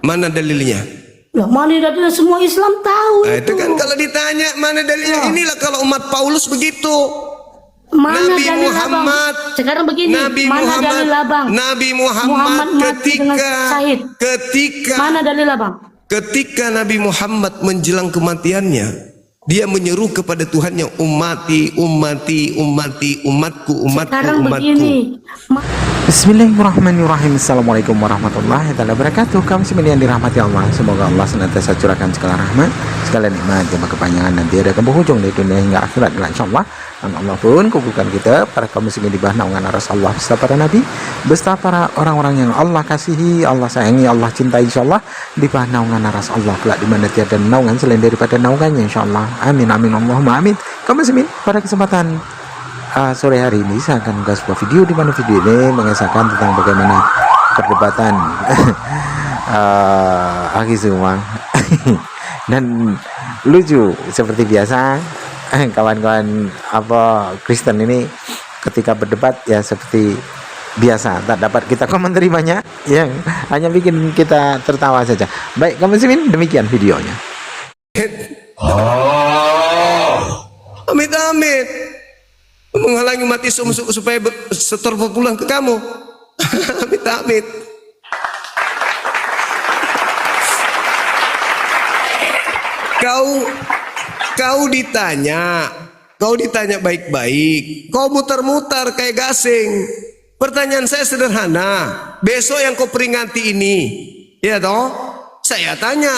Mana dalilnya? Lah, mana dalilnya? Semua Islam tahu Nah, itu kan kalau ditanya mana dalilnya, inilah kalau umat Paulus begitu. Mana Nabi dalil Muhammad, abang? Sekarang begini, Nabi mana Muhammad, dalil abang? Nabi Muhammad mati dengan syahid. Mana dalil abang? Ketika Nabi Muhammad menjelang kematiannya, dia menyeru kepada Tuhannya, umatku, umatku. Sekarang begini. Bismillahirrahmanirrahim. Assalamualaikum warahmatullahi wabarakatuh. Kami semua yang dirahmati Allah. Semoga Allah senantiasa curahkan segala rahmat, segala nikmat, jamaah kepanjangan nanti ada berhujung di dunia hingga akhirat. Insyaallah. Dan Allah pun kumpulkan kita para kaum muslimin di bawah naungan Rasulullah beserta para nabi, beserta para orang-orang yang Allah kasihi, Allah sayangi, Allah cintai, insyaallah di bawah naungan Rasulullah kelak di mana tiada naungan selain daripada naungannya, insyaallah. Amin amin Allahumma amin. Kaum muslimin, pada kesempatan sore hari ini saya akan mengunggah sebuah video di mana video ini mengisahkan tentang bagaimana perdebatan Aki semua dan lucu seperti biasa. Kawan-kawan Kristen ini ketika berdebat ya seperti biasa, tak dapat kita komentari banyak yang hanya bikin kita tertawa saja. Baik kawan muslimin, demikian videonya. Amit menghalangi umat Islam supaya setor pulang ke kamu. Amit. Kau ditanya baik-baik, kau muter-muter kayak gasing. Pertanyaan saya sederhana, besok yang kau peringati ini, ya toh? Saya tanya,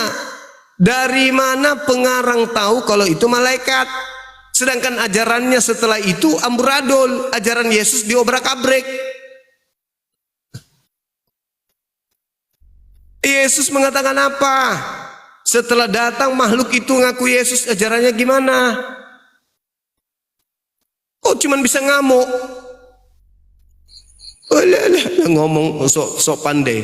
dari mana pengarang tahu kalau itu malaikat? Sedangkan ajarannya setelah itu amburadul, ajaran Yesus diobrak-abrik. Yesus mengatakan apa? Setelah datang makhluk itu ngaku Yesus, ajarannya gimana? Kok cuman bisa ngamuk? Ngomong sok pandai.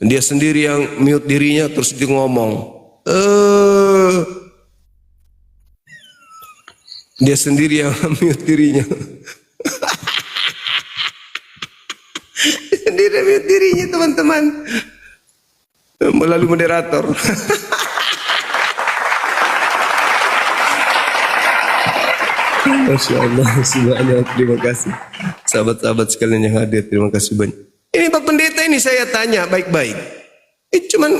Dia sendiri yang mute dirinya terus dia ngomong. Dia sendiri yang mute dirinya. Sendiri mute dirinya, teman-teman. Melalui moderator. Masya Allah, semuanya terima kasih. Sahabat-sahabat sekalian yang hadir, terima kasih banyak. Ini Pak Pendeta ini saya tanya baik-baik. Cuman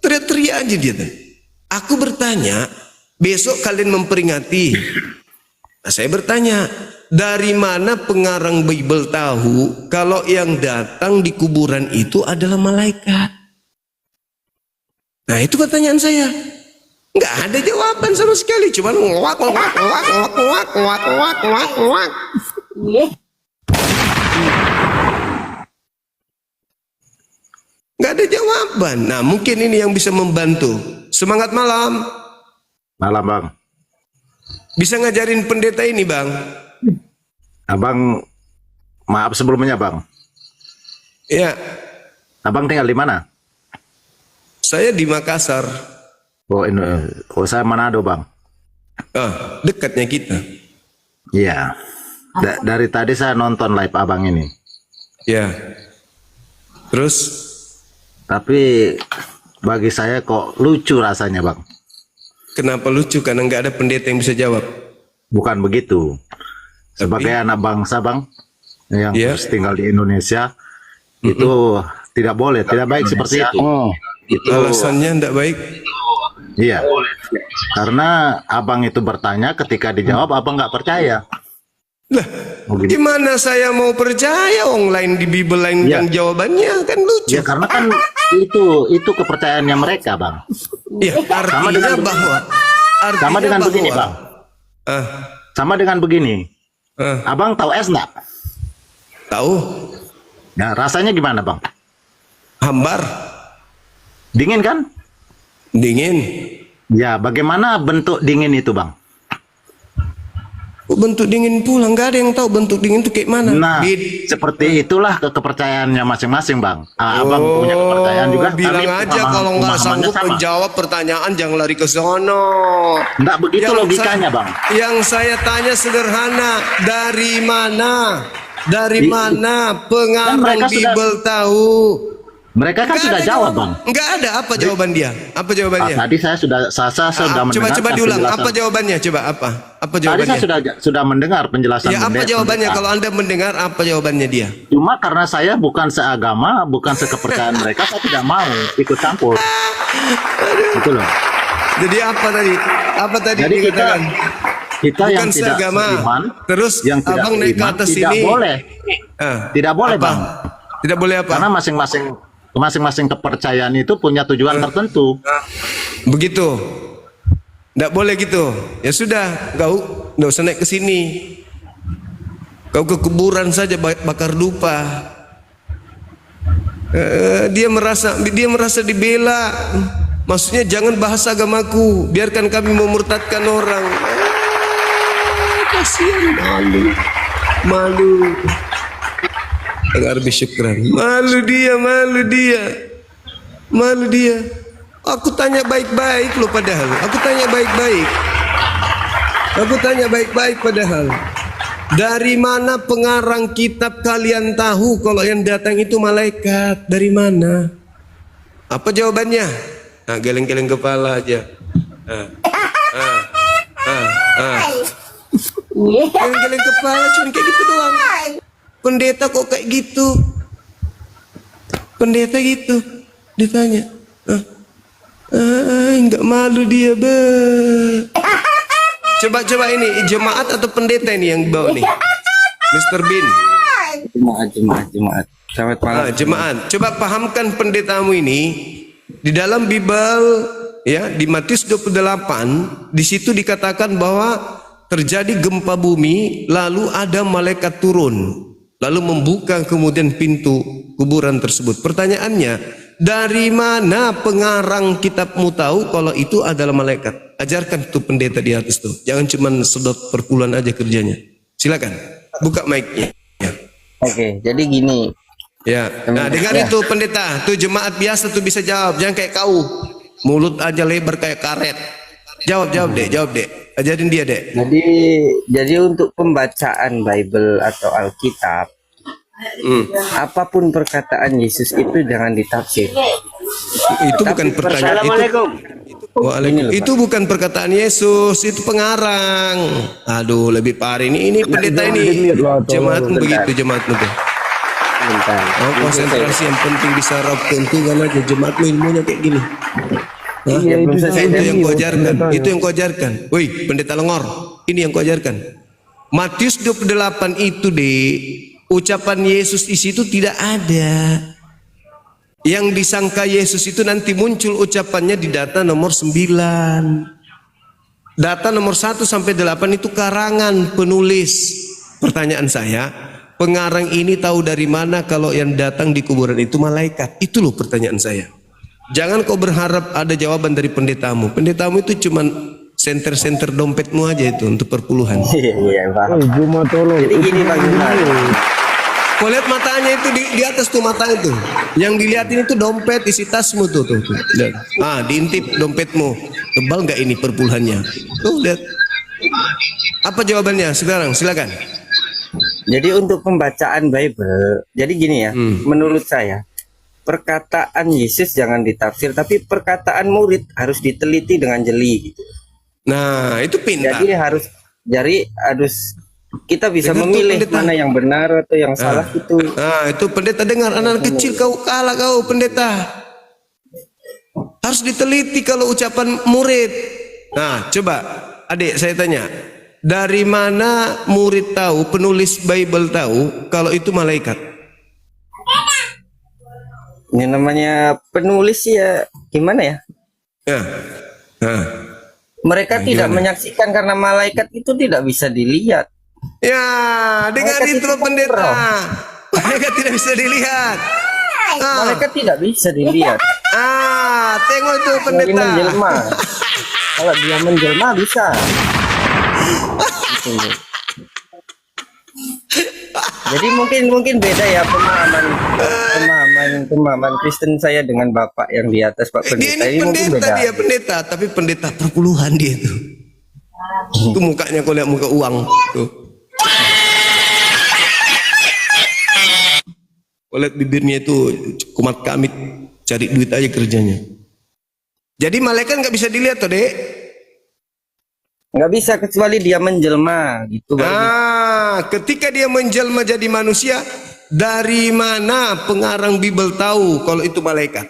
teriak-teriak aja dia. Aku bertanya, besok kalian memperingati. Nah, saya bertanya, dari mana pengarang Bible tahu kalau yang datang di kuburan itu adalah malaikat? Nah, itu pertanyaan saya. Nggak ada jawaban sama sekali, cuman nguak. Nggak ada jawaban. Nah, mungkin ini yang bisa membantu. Semangat malam. Malam, Bang. Bisa ngajarin pendeta ini, Bang? Abang, maaf sebelumnya, Bang. Ya. Abang tinggal di mana? Saya di Makassar. Oh, saya Manado, Bang. Dekatnya kita. Iya. Dari tadi saya nonton live Abang ini. Ya. Terus? Tapi bagi saya kok lucu rasanya, Bang. Kenapa lucu? Karena nggak ada pendeta yang bisa jawab. Bukan begitu. Sebagai anak bangsa, Bang, yang terus tinggal di Indonesia, itu tidak boleh, tidak baik seperti itu. Itu alasannya tidak baik. Iya, karena abang itu bertanya, ketika dijawab abang nggak percaya. Lah, gimana saya mau percaya? Lain di Bible lain yang jawabannya, kan lucu. Ya karena kan itu kepercayaannya mereka, Bang. Iya, artinya bahwa sama dengan begini, Bang. Sama dengan begini. Abang tahu es nggak? Tahu. Nah, rasanya gimana, Bang? Hambar. Dingin kan? Dingin. Ya, bagaimana bentuk dingin itu, Bang? Bentuk dingin pula, nggak ada yang tahu bentuk dingin itu kayak mana. Nah, seperti itulah kepercayaannya masing-masing, Bang. Abang punya kepercayaan juga. Bilang aja kalau nggak sanggup menjawab pertanyaan, jangan lari ke sono. Nggak begitu logikanya, Bang. Yang saya tanya sederhana, dari mana pengarang Bible tahu Mereka kan Nggak sudah ada jawab, jawaban. Bang. Nggak ada. Apa jawaban dia? Apa jawabannya? Tadi saya sudah Coba mendengarkan diulang. penjelasan. Apa jawabannya? Coba apa? Apa Tadi jawabannya? saya sudah mendengar penjelasan. Ya apa jawabannya? Kalau Anda mendengar apa jawabannya dia? Cuma karena saya bukan seagama, bukan sekepercayaan mereka, saya tidak mau ikut campur. Itu loh. Jadi apa tadi? Apa tadi Jadi dikatakan? kita Bukan yang tidak seagama. beriman, Terus yang tidak abang naik ke beriman, atas tidak sini. boleh. Tidak boleh, Apa? Bang. Tidak boleh apa? Karena masing-masing kepercayaan itu punya tujuan tertentu. Begitu. Tidak boleh gitu. Ya sudah, kau nggak usah naik ke sini. Kau ke kuburan saja bakar dupa. Dia merasa dibela. Maksudnya jangan bahas agamaku, biarkan kami memurtadkan orang. Kasihan, malu. Agar syukran. Malu dia. Aku tanya baik-baik loh padahal. Aku tanya baik-baik padahal. Dari mana pengarang kitab kalian tahu kalau yang datang itu malaikat? Dari mana? Apa jawabannya? Nah, geleng-geleng kepala aja. Geleng-geleng kepala cuma kayak gitu doang. Pendeta kok kayak gitu? Pendeta gitu ditanya. Enggak malu dia, be. Coba ini jemaat atau pendeta ini yang bawa nih? Mr. Bin. Jemaat. Selamat malam. Jemaat. Coba pahamkan pendetamu ini di dalam Bible ya, di Matius 28 di situ dikatakan bahwa terjadi gempa bumi lalu ada malaikat turun lalu membuka kemudian pintu kuburan tersebut. Pertanyaannya, dari mana pengarang kitabmu tahu kalau itu adalah malaikat? Ajarkan tuh pendeta di atas tuh. Jangan cuma sedot perpuluhan aja kerjanya. Silakan buka mic-nya. Ya. Oke, jadi gini. Ya. Nah, dengar itu pendeta, tuh jemaat biasa tuh bisa jawab, jangan kayak kau. Mulut aja lebar kayak karet. Jawab dek. Ajarin dia, Dek. Jadi untuk pembacaan Bible atau Alkitab, apapun perkataan Yesus itu jangan ditafsir. Itu bukan pertanyaan itu. Waalaikumsalam. Itu bukan perkataan Yesus, itu pengarang. Aduh, lebih parah ini pendeta ini. Jemaatmu begitu, jemaatmu tuh. Oh, konsentrasi yang penting bisa raup keuntungan aja. Jemaatmu ilmunya kayak gini. Itu yang kau ajarkan. Woi, pendeta Lengor, ini yang kau ajarkan. Matius 28 itu ucapan Yesus di situ tidak ada. Yang disangka Yesus itu nanti muncul ucapannya di data nomor 9. Data nomor 1 sampai 8 itu karangan penulis. Pertanyaan saya, pengarang ini tahu dari mana kalau yang datang di kuburan itu malaikat? Itu loh pertanyaan saya. Jangan kau berharap ada jawaban dari pendetamu. Pendetamu itu cuman senter-senter dompetmu aja itu untuk perpuluhan. Iya, Pak. Jadi gini Bang Jumat. Kau lihat matanya itu di atas tuh mata itu. Yang dilihatin itu dompet isi tasmu tuh. Lihat. Diintip dompetmu. Tebal nggak ini perpuluhannya? Tuh lihat. Apa jawabannya sekarang? Silakan. Jadi untuk pembacaan Bible, jadi gini ya, menurut saya perkataan Yesus jangan ditafsir, tapi perkataan murid harus diteliti dengan jeli. Gitu. Nah, itu pintar. Jadi harus kita bisa memilih mana yang benar atau yang salah itu. Itu pendeta dengar, anak kecil kau kalah kau pendeta. Harus diteliti kalau ucapan murid. Nah, coba adik saya tanya, dari mana murid tahu, penulis Bible tahu kalau itu malaikat? Ini namanya penulis ya, gimana ya? Mereka tidak menyaksikan karena malaikat itu tidak bisa dilihat. Ya, dengar itu pendeta. Malaikat tidak bisa dilihat. Malaikat tidak bisa dilihat. Tengok itu pendeta. Menjelma. Kalau dia menjelma bisa. Jadi mungkin beda ya pemahaman Kristen saya dengan Bapak yang di atas Pak Pendeta. Ini pendeta dia pendeta, tapi pendeta perpuluhan dia itu. Itu mukanya kau lihat muka uang tuh. Lihat bibirnya itu kumat kamit, cari duit aja kerjanya. Jadi malaikat nggak bisa dilihat toh, Dek? Nggak bisa kecuali dia menjelma gitu. Ketika dia menjelma jadi manusia, dari mana pengarang Bible tahu kalau itu malaikat?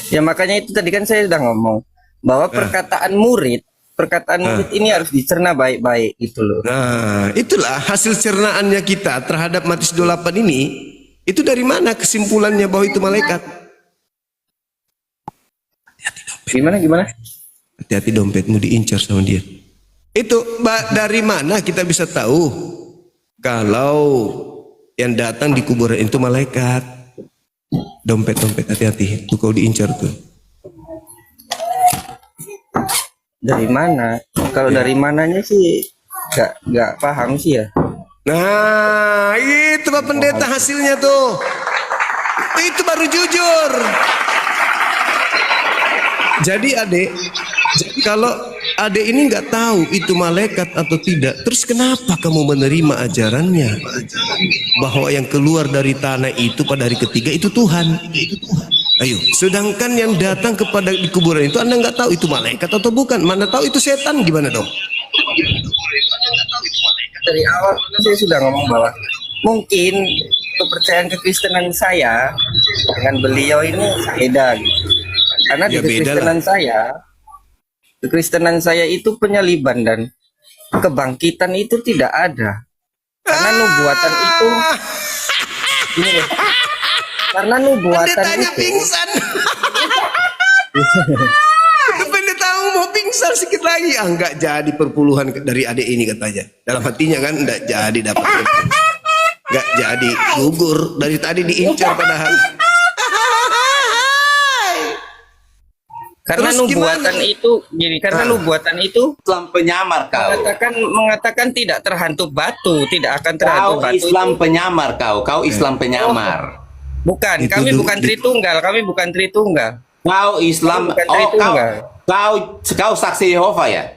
Ya makanya itu tadi kan saya sudah ngomong bahwa perkataan murid ini harus dicerna baik-baik gitu loh. Nah, itulah hasil cernaannya kita terhadap Matius 28 ini. Itu dari mana kesimpulannya bahwa itu malaikat? Gimana? Hati-hati dompetmu diincar sama dia. Itu dari mana kita bisa tahu kalau yang datang di kuburan itu malaikat? Dompet hati-hati, tuh kau diincar tuh. Dari mana? Kalau dari mananya sih nggak paham sih ya. Nah, itu Pak Pendeta hasilnya tuh. Itu baru jujur. Jadi Adek, kalau Adek ini nggak tahu itu malaikat atau tidak, terus kenapa kamu menerima ajarannya bahwa yang keluar dari tanah itu pada hari ketiga itu Tuhan? Ayo, sedangkan yang datang kepada di kuburan itu Anda nggak tahu itu malaikat atau bukan, mana tahu itu setan, gimana dong? Dari awal saya sudah ngomong bahwa mungkin kepercayaan kekristenan saya dengan beliau ini beda gitu. Karena di kekristenan saya itu penyaliban dan kebangkitan itu tidak ada. Karena nubuatan itu ini loh. Karena nubuatan itu pingsan. Pendeta mau pingsan sedikit lagi. Enggak jadi perpuluhan dari adik ini katanya. Dalam hatinya kan enggak jadi dapat. Enggak jadi gugur dari tadi diincar padahal. Karena terus nubuatan gimana? itu gini, karena nubuatan itu Islam penyamar kau. mengatakan tidak terhantuk batu, tidak akan terhantuk Kau batu. Islam penyamar kau Islam penyamar. Bukan, Itu kami dulu, bukan Tritunggal, Kau Islam, Bukan oh Tritunggal. kau saksi Yehova ya?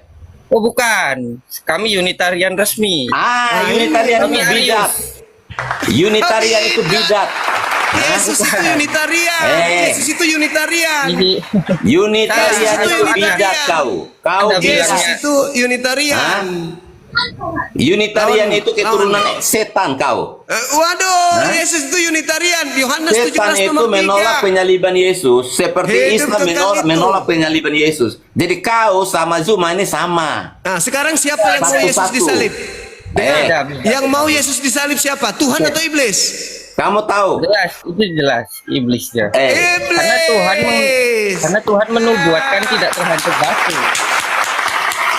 Oh bukan, kami Unitarian resmi. Unitarian Kami itu Arius. bidat. Unitarian itu bidat. Yesus itu Unitarian. Yesus itu Unitarian. Unitarian Yesus itu bidat kau. Kau Anda Yesus bidat. itu Unitarian. Unitarian itu keturunan setan kau. Waduh, Yesus itu Unitarian. Yohanes Setan 17 itu nomor 3. menolak penyaliban Yesus, seperti Hidup Islam kekal itu. menolak penyaliban Yesus. Jadi kau sama Zuma ini sama. Nah, sekarang siapa yang mau Yesus Satu-satu. disalib? Beda. Yang mau Yesus disalib siapa? Tuhan atau iblis? Kamu tahu? Jelas iblisnya. Iblis. Karena Tuhan menubuatkan tidak terhantuk batu.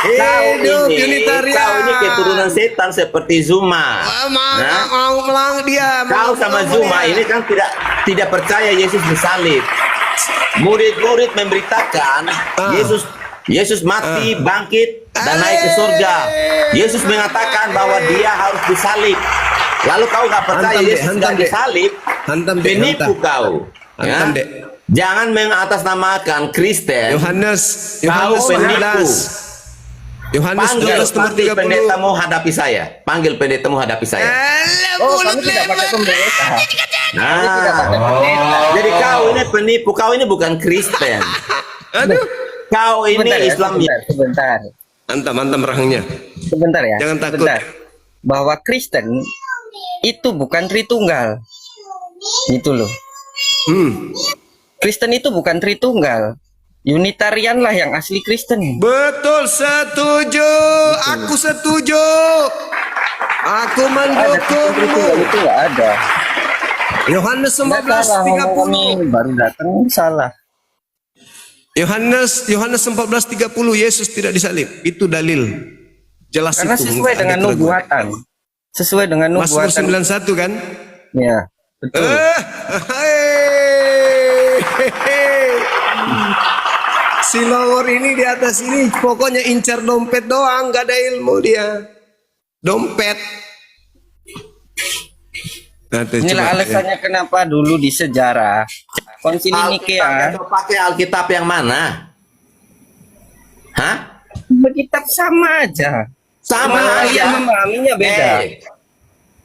Hidup Unitarian. Kau ini keturunan setan seperti Zuma. Mau melang dia. Kau sama Zuma ini kan tidak percaya Yesus disalib. Murid-murid memberitakan Yesus mati, bangkit, dan naik ke surga. Yesus mengatakan bahwa dia harus disalib. Lalu kau nggak percaya Yesus nggak disalib, penipu kau. Ya? Jangan mengatasnamakan Kristen. Yohanes Kau penipu. 19. Yohanes Panggil 12 nomor 30. pendetamu hadapi saya. Panggil pendetamu hadapi saya. Kami tidak pakai pendeta. Jadi kau ini penipu. Kau ini bukan Kristen. Aduh. Kau ini Islam. Sebentar. Mantap rahangnya. Sebentar ya. Jangan takut. Sebentar. Bahwa Kristen itu bukan Tritunggal. Gitu loh. Kristen itu bukan Tritunggal. Unitarian lah yang asli Kristen. Betul, setuju. Aku setuju. Aku mendukungmu. Itu nggak ada. Yohanes Nggak salah, ngomong 14:30. baru datang salah. Yohanes 14:30 Yesus tidak disalib. Itu dalil. Jelas Karena itu. sesuai dengan nubuatan. Sesuai dengan Mazmur nubuatan. 91 kan? Ya, betul. Si Lawor ini di atas ini pokoknya incar dompet doang, gak ada ilmu dia. Dompet. Nah, Inilah alasannya kenapa dulu di sejarah Konsili Nikea Pakai Alkitab yang mana? Hah? Kitab sama aja. Sama Cuma aja. yang memahaminya beda.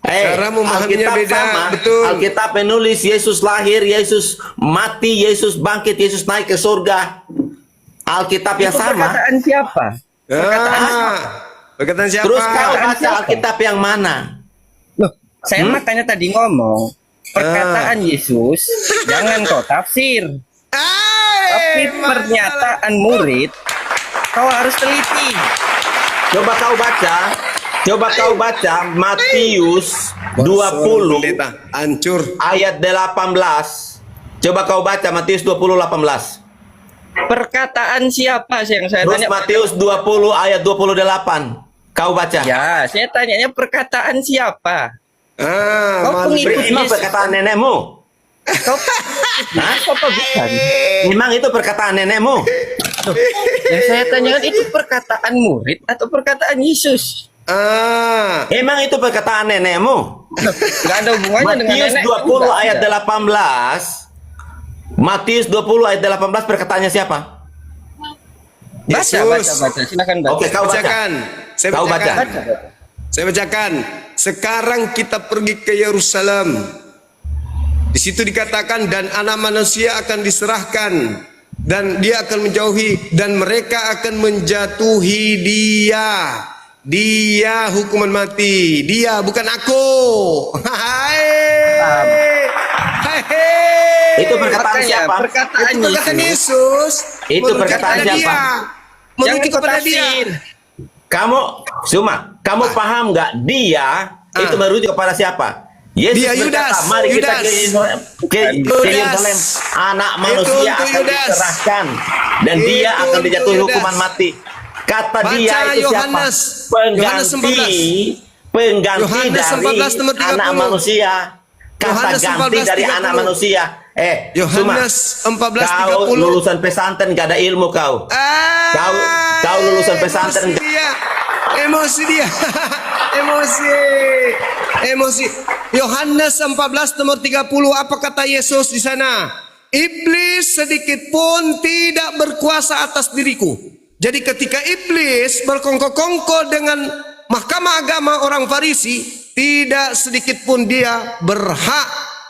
Cara memahaminya Alkitab beda, sama. betul. Alkitab menulis Yesus lahir, Yesus mati, Yesus bangkit, Yesus naik ke surga. Alkitab yang Itu sama. perkataan siapa? Perkataan siapa? Terus kau baca siapa? Alkitab yang mana? Loh, saya makanya tadi ngomong perkataan Yesus jangan kau tafsir, tapi pernyataan murid kau harus teliti. Coba kau baca Matius 20 Pendeta, hancur. ayat 18. Coba kau baca Matius 20:18. Perkataan siapa yang saya Terus tanya? Matius 20 ayat 28. Kau baca. Ya, saya tanyanya perkataan siapa? Kau Mas pengikut Memang Yesus. perkataan nenekmu. Kau apa bukan? Memang itu perkataan nenekmu. Yang saya tanyakan itu perkataan murid atau perkataan Yesus? Emang itu perkataan nenekmu. Gak ada hubungannya dengan Matius nenek. 20 ayat 18. Matius 20 ayat 18 perkataannya siapa? Baca. Silakan baca. Oke, kau baca. bacakan. Saya Kau baca. bacakan. Saya bacakan. Sekarang kita pergi ke Yerusalem. Di situ dikatakan dan anak manusia akan diserahkan dan dia akan menjauhi dan mereka akan menjatuhi dia. Dia hukuman mati. Dia bukan aku. Itu perkataan Makanya, siapa? perkataan Itu perkataan Yesus. Yesus. Itu Merujuk perkataan kepada siapa? dia. Merujuk Jangan kau kepada dia. tafsir. Kamu paham nggak dia itu merujuk kepada siapa? Yesus Dia berkata, Yudas. mari kita Yudas. ke Yerusalem. Anak manusia untuk akan Yudas. diserahkan dan Itu dia akan untuk dijatuhi Yudas. hukuman mati. Kata Baca dia itu Yohanes. siapa? Yohanes 14. Pengganti Yohanes 14 nomor dari 30. anak manusia. Kata Yohanes ganti 14, dari 30. anak manusia. Yohanes Suma, 14, kau 30. lulusan pesantren gak ada ilmu kau. Kau lulusan pesantren. Emosi dia. Emosi. Yohanes 14 nomor 30 apa kata Yesus di sana? Iblis sedikit pun tidak berkuasa atas diriku. Jadi ketika iblis berkongko-kongko dengan mahkamah agama orang Farisi, tidak sedikit pun dia berhak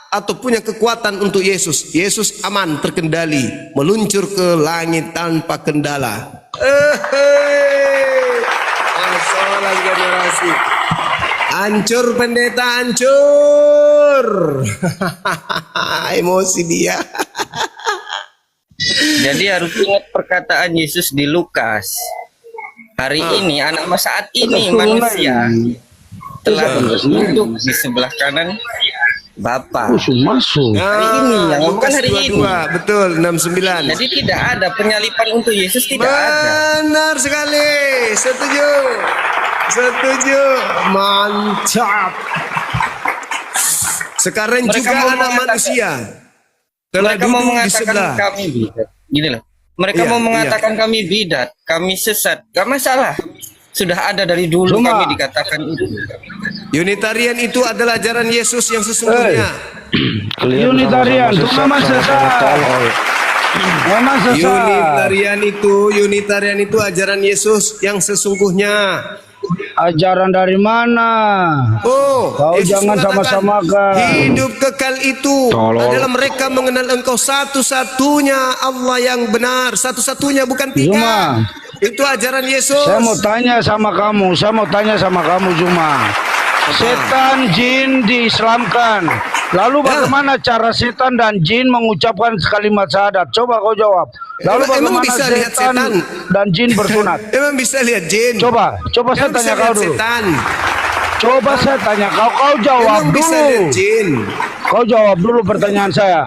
atau punya kekuatan untuk Yesus. Yesus aman, terkendali, meluncur ke langit tanpa kendala. Masalah generasi. Hancur pendeta, hancur. Emosi dia. Jadi harus ingat perkataan Yesus di Lukas. Hari ini anak saat ini manusia telah duduk di sebelah kanan Bapa. Hari ini yang bukan hari ini. Betul, 69. Jadi tidak ada penyalipan untuk Yesus, tidak ada. Benar sekali. Setuju. Mantap. Sekarang Mereka juga mau anak mengatakan- manusia telah Mereka mau duduk di mengatakan sebelah. kami bidat. Gini loh. Mereka Iya, mau mengatakan kami bidat, kami sesat. Gak masalah. Sudah ada dari dulu kami dikatakan itu. Unitarian itu adalah ajaran Yesus yang sesungguhnya. Unitarian itu memang sesat. Memang sesat. Unitarian itu ajaran Yesus yang sesungguhnya. Ajaran dari mana? Oh, Kau Yesus jangan mengatakan, sama-samakan. hidup kekal itu adalah mereka mengenal Engkau satu-satunya Allah yang benar, satu-satunya bukan tiga. Zuma. Itu ajaran Yesus. Saya mau tanya sama kamu, Zuma. Setan jin diislamkan. Lalu bagaimana cara setan dan jin mengucapkan kalimat syahadat? Coba kau jawab. Lalu Emang bagaimana bisa lihat setan setan? dan jin bersunat? Emang bisa lihat jin? Coba saya Emang bisa tanya kau lihat dulu. setan? Coba saya tanya kau jawab Emang bisa lihat dulu. jin? Kau jawab dulu pertanyaan saya.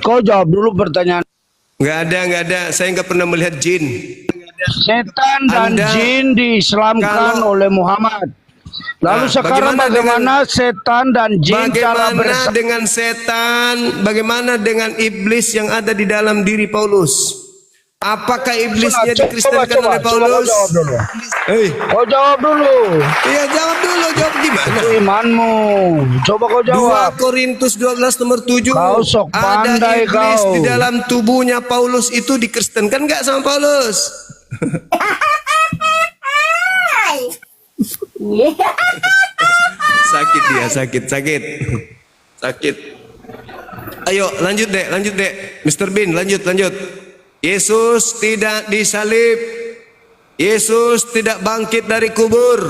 Kau jawab dulu pertanyaan. Nggak ada. Saya nggak pernah melihat jin. Setan dan Anda- jin diislamkan kalau- oleh Muhammad. Lalu Nah, sekarang bagaimana setan dan jin cara Bagaimana bersama? dengan setan? Bagaimana dengan iblis yang ada di dalam diri Paulus? Apakah iblisnya dikristenkan oleh Paulus? Coba kau jawab dulu. Hei, Kau jawab dulu. iya jawab dulu. Jawab gimana? Itu imanmu. Coba kau 2 jawab. Korintus 12 nomor 7. Kau sok Ada pandai iblis kau. di dalam tubuhnya Paulus itu dikristenkan nggak sama Paulus? Sakit dia, sakit. Ayo lanjut dek, Mr. Bin, lanjut. Yesus tidak disalib, Yesus tidak bangkit dari kubur,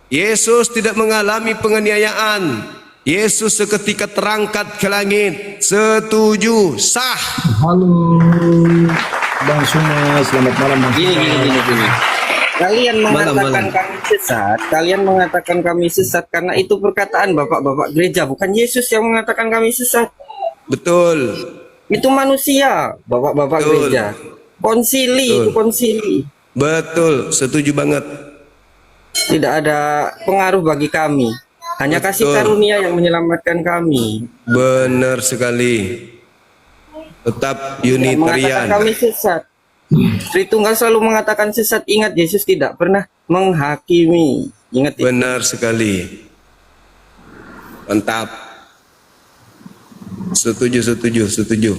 Yesus tidak mengalami penganiayaan, Yesus seketika terangkat ke langit. Setuju, sah. Halo Bang Suma, selamat malam Bang. Gini. Kalian mengatakan Malam. kalian mengatakan kami sesat karena itu perkataan bapak-bapak gereja, bukan Yesus yang mengatakan kami sesat. Betul. Itu manusia, bapak-bapak Betul. gereja. Konsili, Betul. itu konsili. Betul, setuju banget. Tidak ada pengaruh bagi kami. Hanya kasih Betul. karunia yang menyelamatkan kami. Benar sekali. Tetap Yang mengatakan Unitarian. kami sesat. Tritunggal selalu mengatakan sesat. Ingat, Yesus tidak pernah menghakimi. Ingat itu. Benar sekali. Mantap. Setuju.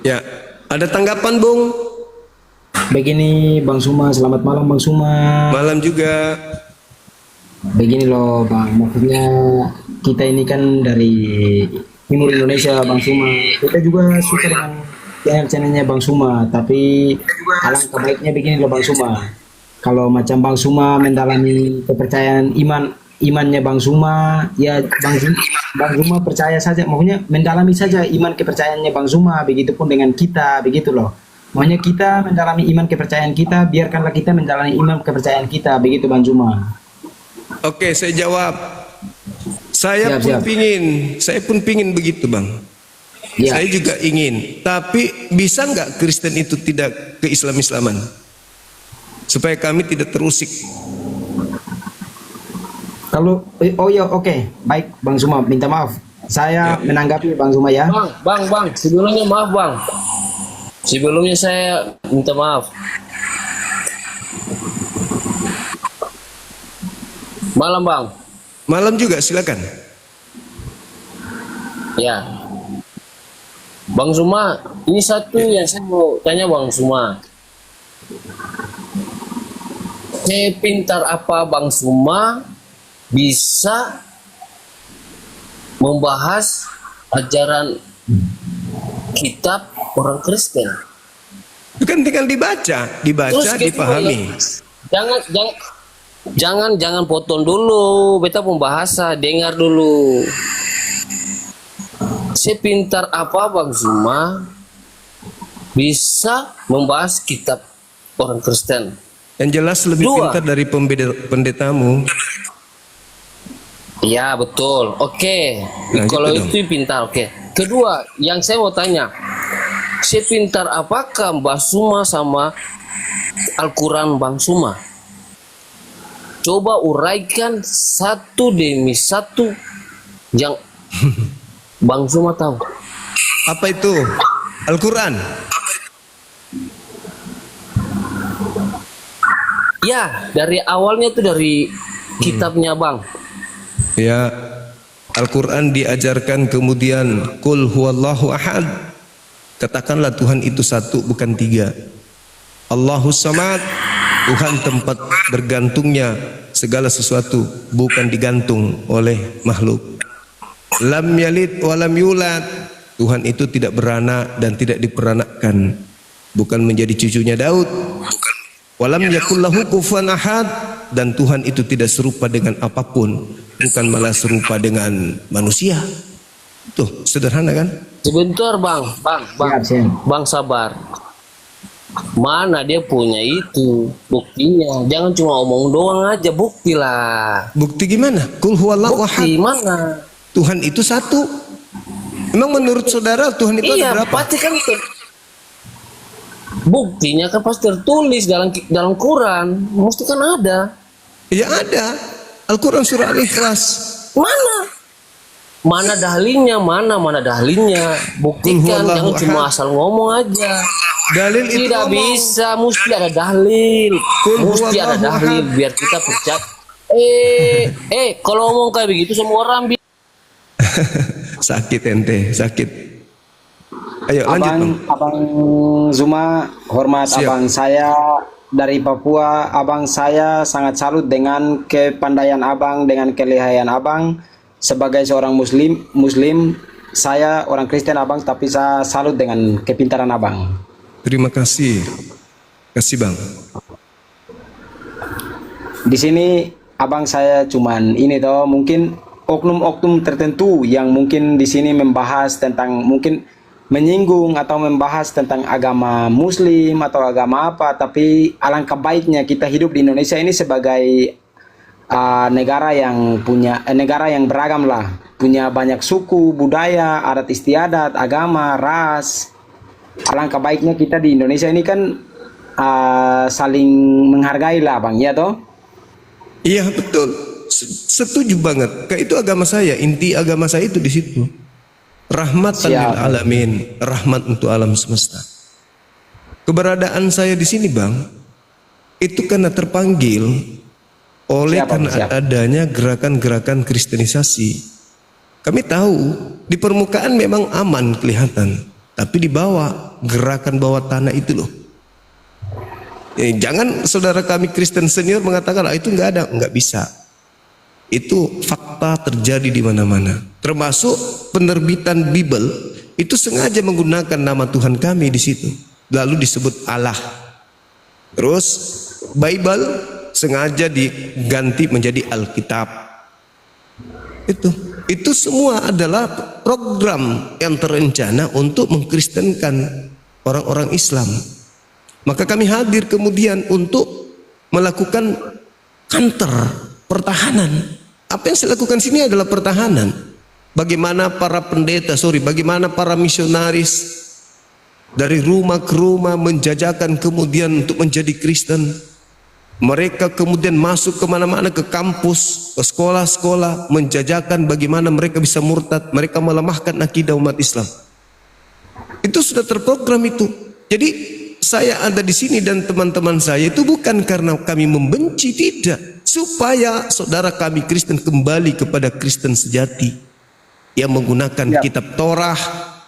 Ya, ada tanggapan, Bung? Begini Bang Suma, selamat malam Bang Suma. Malam juga. Begini loh Bang, maksudnya kita ini kan dari timur Indonesia Bang Suma. Kita juga suka dengan channel-channelnya Bang Suma, tapi alangkah baiknya begini loh Bang Suma. Kalau macam Bang Suma mendalami kepercayaan imannya Bang Suma, ya Bang Suma percaya saja, maksudnya mendalami saja iman kepercayaannya Bang Suma, begitupun dengan kita, begitu loh. Makanya kita mendalami iman kepercayaan kita, biarkanlah kita mendalami iman kepercayaan kita, begitu Bang Suma. Oke, saya jawab. Saya Siap. pun pingin begitu, Bang. Ya. Saya juga ingin. Tapi bisa nggak Kristen itu tidak ke Islam-Islaman? Supaya kami tidak terusik. Kalau oh ya oke, baik Bang Suma, minta maaf. Saya menanggapi Bang Suma ya. Bang, sebelumnya maaf Bang. Sebelumnya saya minta maaf. Malam Bang. Malam juga, silakan. Ya. Bang Suma, ini satu yang saya mau tanya Bang Suma. Sepintar apa Bang Suma bisa membahas ajaran kitab orang Kristen? Itu kan tinggal dibaca, Terus kedua, dipahami. Jangan potong dulu, beta pembahasa, dengar dulu. Sepintar apa Bang Suma bisa membahas kitab orang Kristen? Yang jelas lebih Dua. pintar dari pendetamu. Iya betul, oke. Nah, Kalau gitu itu pintar, oke. Kedua, yang saya mau tanya, sepintar apakah Mbak Suma sama Al-Quran Bang Suma? Coba uraikan satu demi satu yang Bang Suma tahu. Apa itu? Al-Quran. Ya, dari awalnya itu dari kitabnya Bang. Ya, Al-Quran diajarkan kemudian Qul huwallahu ahad. Katakanlah Tuhan itu satu, bukan tiga. Allahus samad, Tuhan tempat bergantungnya segala sesuatu, bukan digantung oleh makhluk. Lam yalid walam yulad, Tuhan itu tidak beranak dan tidak diperanakkan, bukan menjadi cucunya Daud. Walam yakul lahu kufuwan ahad, dan Tuhan itu tidak serupa dengan apapun, bukan malah serupa dengan manusia. Tuh, sederhana kan? Sebentar Bang. Siap. Bang sabar. Mana dia punya itu buktinya? Jangan cuma omong doang aja, bukti lah. Bukti gimana? Qul huwallahu ahad. Bukti mana? Tuhan itu satu. Emang menurut saudara Tuhan itu Iya, ada berapa? pasti kan buktinya kan pasti tertulis dalam Quran. Mesti kan ada. Ya ada. Al-Quran surah Al-Ikhlas. Mana dahlinya? Mana dahlinya? Buktikan, Qul jangan huwallahu cuma ahad. asal ngomong aja. Dalil itu Tidak ngomong. bisa, mesti ada dalil. Qul Mesti ada huwallahu dalil ahad. biar kita percaya. Kalau ngomong kayak begitu semua orang Sakit ente, sakit. Ayo lanjut Bang. Abang Zuma, hormat Siap. Abang, saya dari Papua. Abang, saya sangat salut dengan kepandaian abang, dengan kelihayan abang sebagai seorang muslim. Saya orang Kristen abang, tapi saya salut dengan kepintaran abang. Terima kasih. Kasih bang. Di sini abang, saya cuman ini toh, mungkin oknum-oknum tertentu yang mungkin di sini membahas tentang, mungkin menyinggung atau membahas tentang agama muslim atau agama apa, tapi alangkah baiknya kita hidup di Indonesia ini sebagai negara yang punya negara yang beragam lah, punya banyak suku, budaya, adat istiadat, agama, ras. Alangkah baiknya kita di Indonesia ini kan saling menghargai lah bang, ya toh? Iya betul, setuju banget. Kayak itu agama saya, inti agama saya itu di situ. Rahmatan lil alamin, rahmat untuk alam semesta. Keberadaan saya di sini bang, itu karena terpanggil oleh karena adanya gerakan-gerakan kristenisasi. Kami tahu di permukaan memang aman kelihatan, tapi di bawah, gerakan bawah tanah itu loh. Jangan saudara kami Kristen senior mengatakan itu nggak ada, nggak bisa. Itu fakta terjadi di mana-mana. Termasuk penerbitan Bible itu sengaja menggunakan nama Tuhan kami di situ. Lalu disebut Allah. Terus Bible sengaja diganti menjadi Alkitab. Itu semua adalah program yang terencana untuk mengkristenkan orang-orang Islam. Maka kami hadir kemudian untuk melakukan counter, pertahanan. Apa yang saya lakukan sini adalah pertahanan. Bagaimana para pendeta, bagaimana para misionaris dari rumah ke rumah menjajakan kemudian untuk menjadi Kristen. Mereka kemudian masuk kemana-mana, ke kampus, ke sekolah-sekolah, menjajakan bagaimana mereka bisa murtad, mereka melemahkan akidah umat Islam. Itu sudah terprogram itu. Jadi saya ada di sini dan teman-teman saya itu bukan karena kami membenci, tidak. Supaya saudara kami Kristen kembali kepada Kristen sejati yang menggunakan kitab Torah,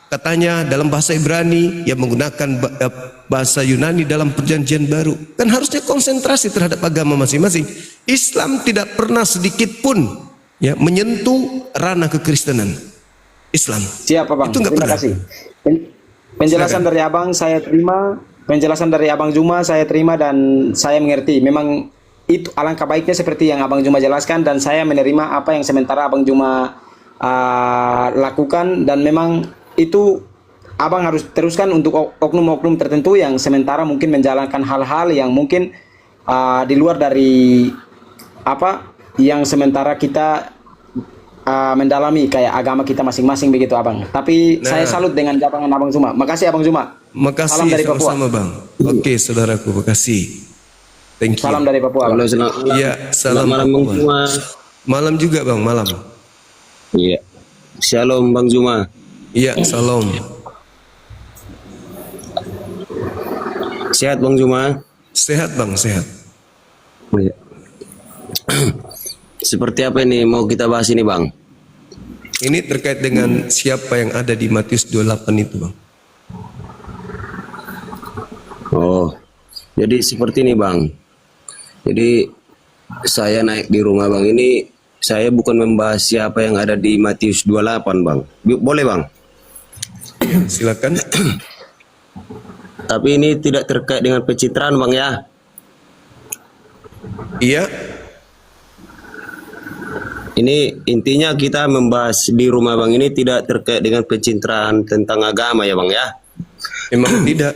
katanya dalam bahasa Ibrani, yang menggunakan bahasa Yunani dalam perjanjian baru. Kan harusnya konsentrasi terhadap agama masing-masing. Islam tidak pernah sedikit pun ya menyentuh ranah kekristenan. Islam. Siapa bang? Itu Terima kasih. Penjelasan dari abang saya terima, penjelasan dari abang Juma saya terima dan saya mengerti. Memang itu alangkah baiknya seperti yang abang Juma jelaskan, dan saya menerima apa yang sementara abang Juma lakukan, dan memang itu abang harus teruskan untuk oknum-oknum tertentu yang sementara mungkin menjalankan hal-hal yang mungkin di luar dari apa yang sementara kita mendalami kayak agama kita masing-masing begitu abang. Tapi saya salut dengan jawaban abang Juma. Makasih abang Juma. Makasih, salam dari Papua. Sama bang. Oke saudaraku, makasih. Thank you. Salam dari Papua. Iya, salam malam Bang Juma. Malam juga bang, malam. Iya. Shalom Bang Juma. Iya, salam. Sehat Bang Juma? Sehat bang, sehat. Iya. Seperti apa ini mau kita bahas ini bang? Ini terkait dengan siapa yang ada di Matius 28 itu bang. Oh, jadi seperti ini bang. Jadi saya naik di rumah bang ini, saya bukan membahas siapa yang ada di Matius 28 bang. Boleh bang? Silakan. Tapi ini tidak terkait dengan pencitraan bang ya? Iya. Ini intinya kita membahas di rumah bang ini tidak terkait dengan pencitraan tentang agama ya bang ya? Memang tidak.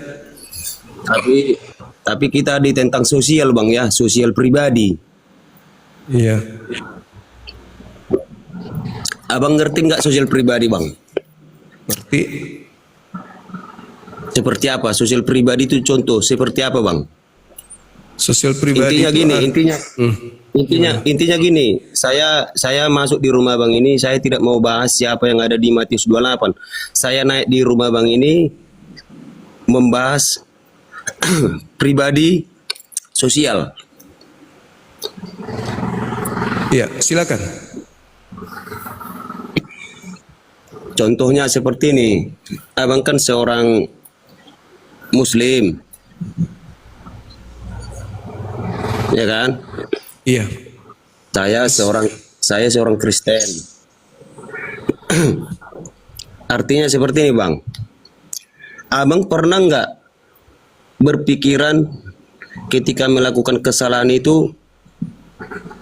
Tapi kita di tentang sosial bang ya, sosial pribadi. Iya. Abang ngerti nggak sosial pribadi bang? Ngerti. Seperti apa sosial pribadi itu, contoh seperti apa bang? Sosial pribadi intinya gini, saya masuk di rumah bang ini, saya tidak mau bahas siapa yang ada di Matius 28. Saya naik di rumah bang ini membahas pribadi sosial. Iya, silakan. Contohnya seperti ini, abang kan seorang Muslim. ya kan? Iya. Saya seorang Kristen. Artinya seperti ini, Bang. Abang pernah nggak berpikiran ketika melakukan kesalahan itu,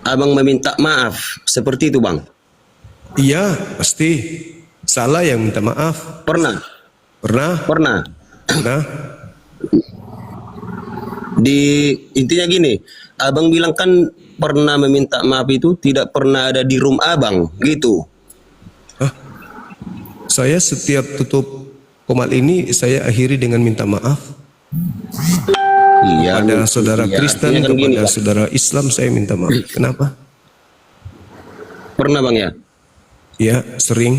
abang meminta maaf seperti itu, Bang? Iya, pasti. Salah yang minta maaf. Pernah. Pernah. Intinya gini, abang bilang kan pernah meminta maaf itu tidak pernah ada di room abang, gitu. Saya setiap tutup komat ini saya akhiri dengan minta maaf. Iya. Kepada saudara Kristen, kan kepada gini, saudara Islam saya minta maaf. Kenapa? Pernah, Bang, ya? Ya, sering.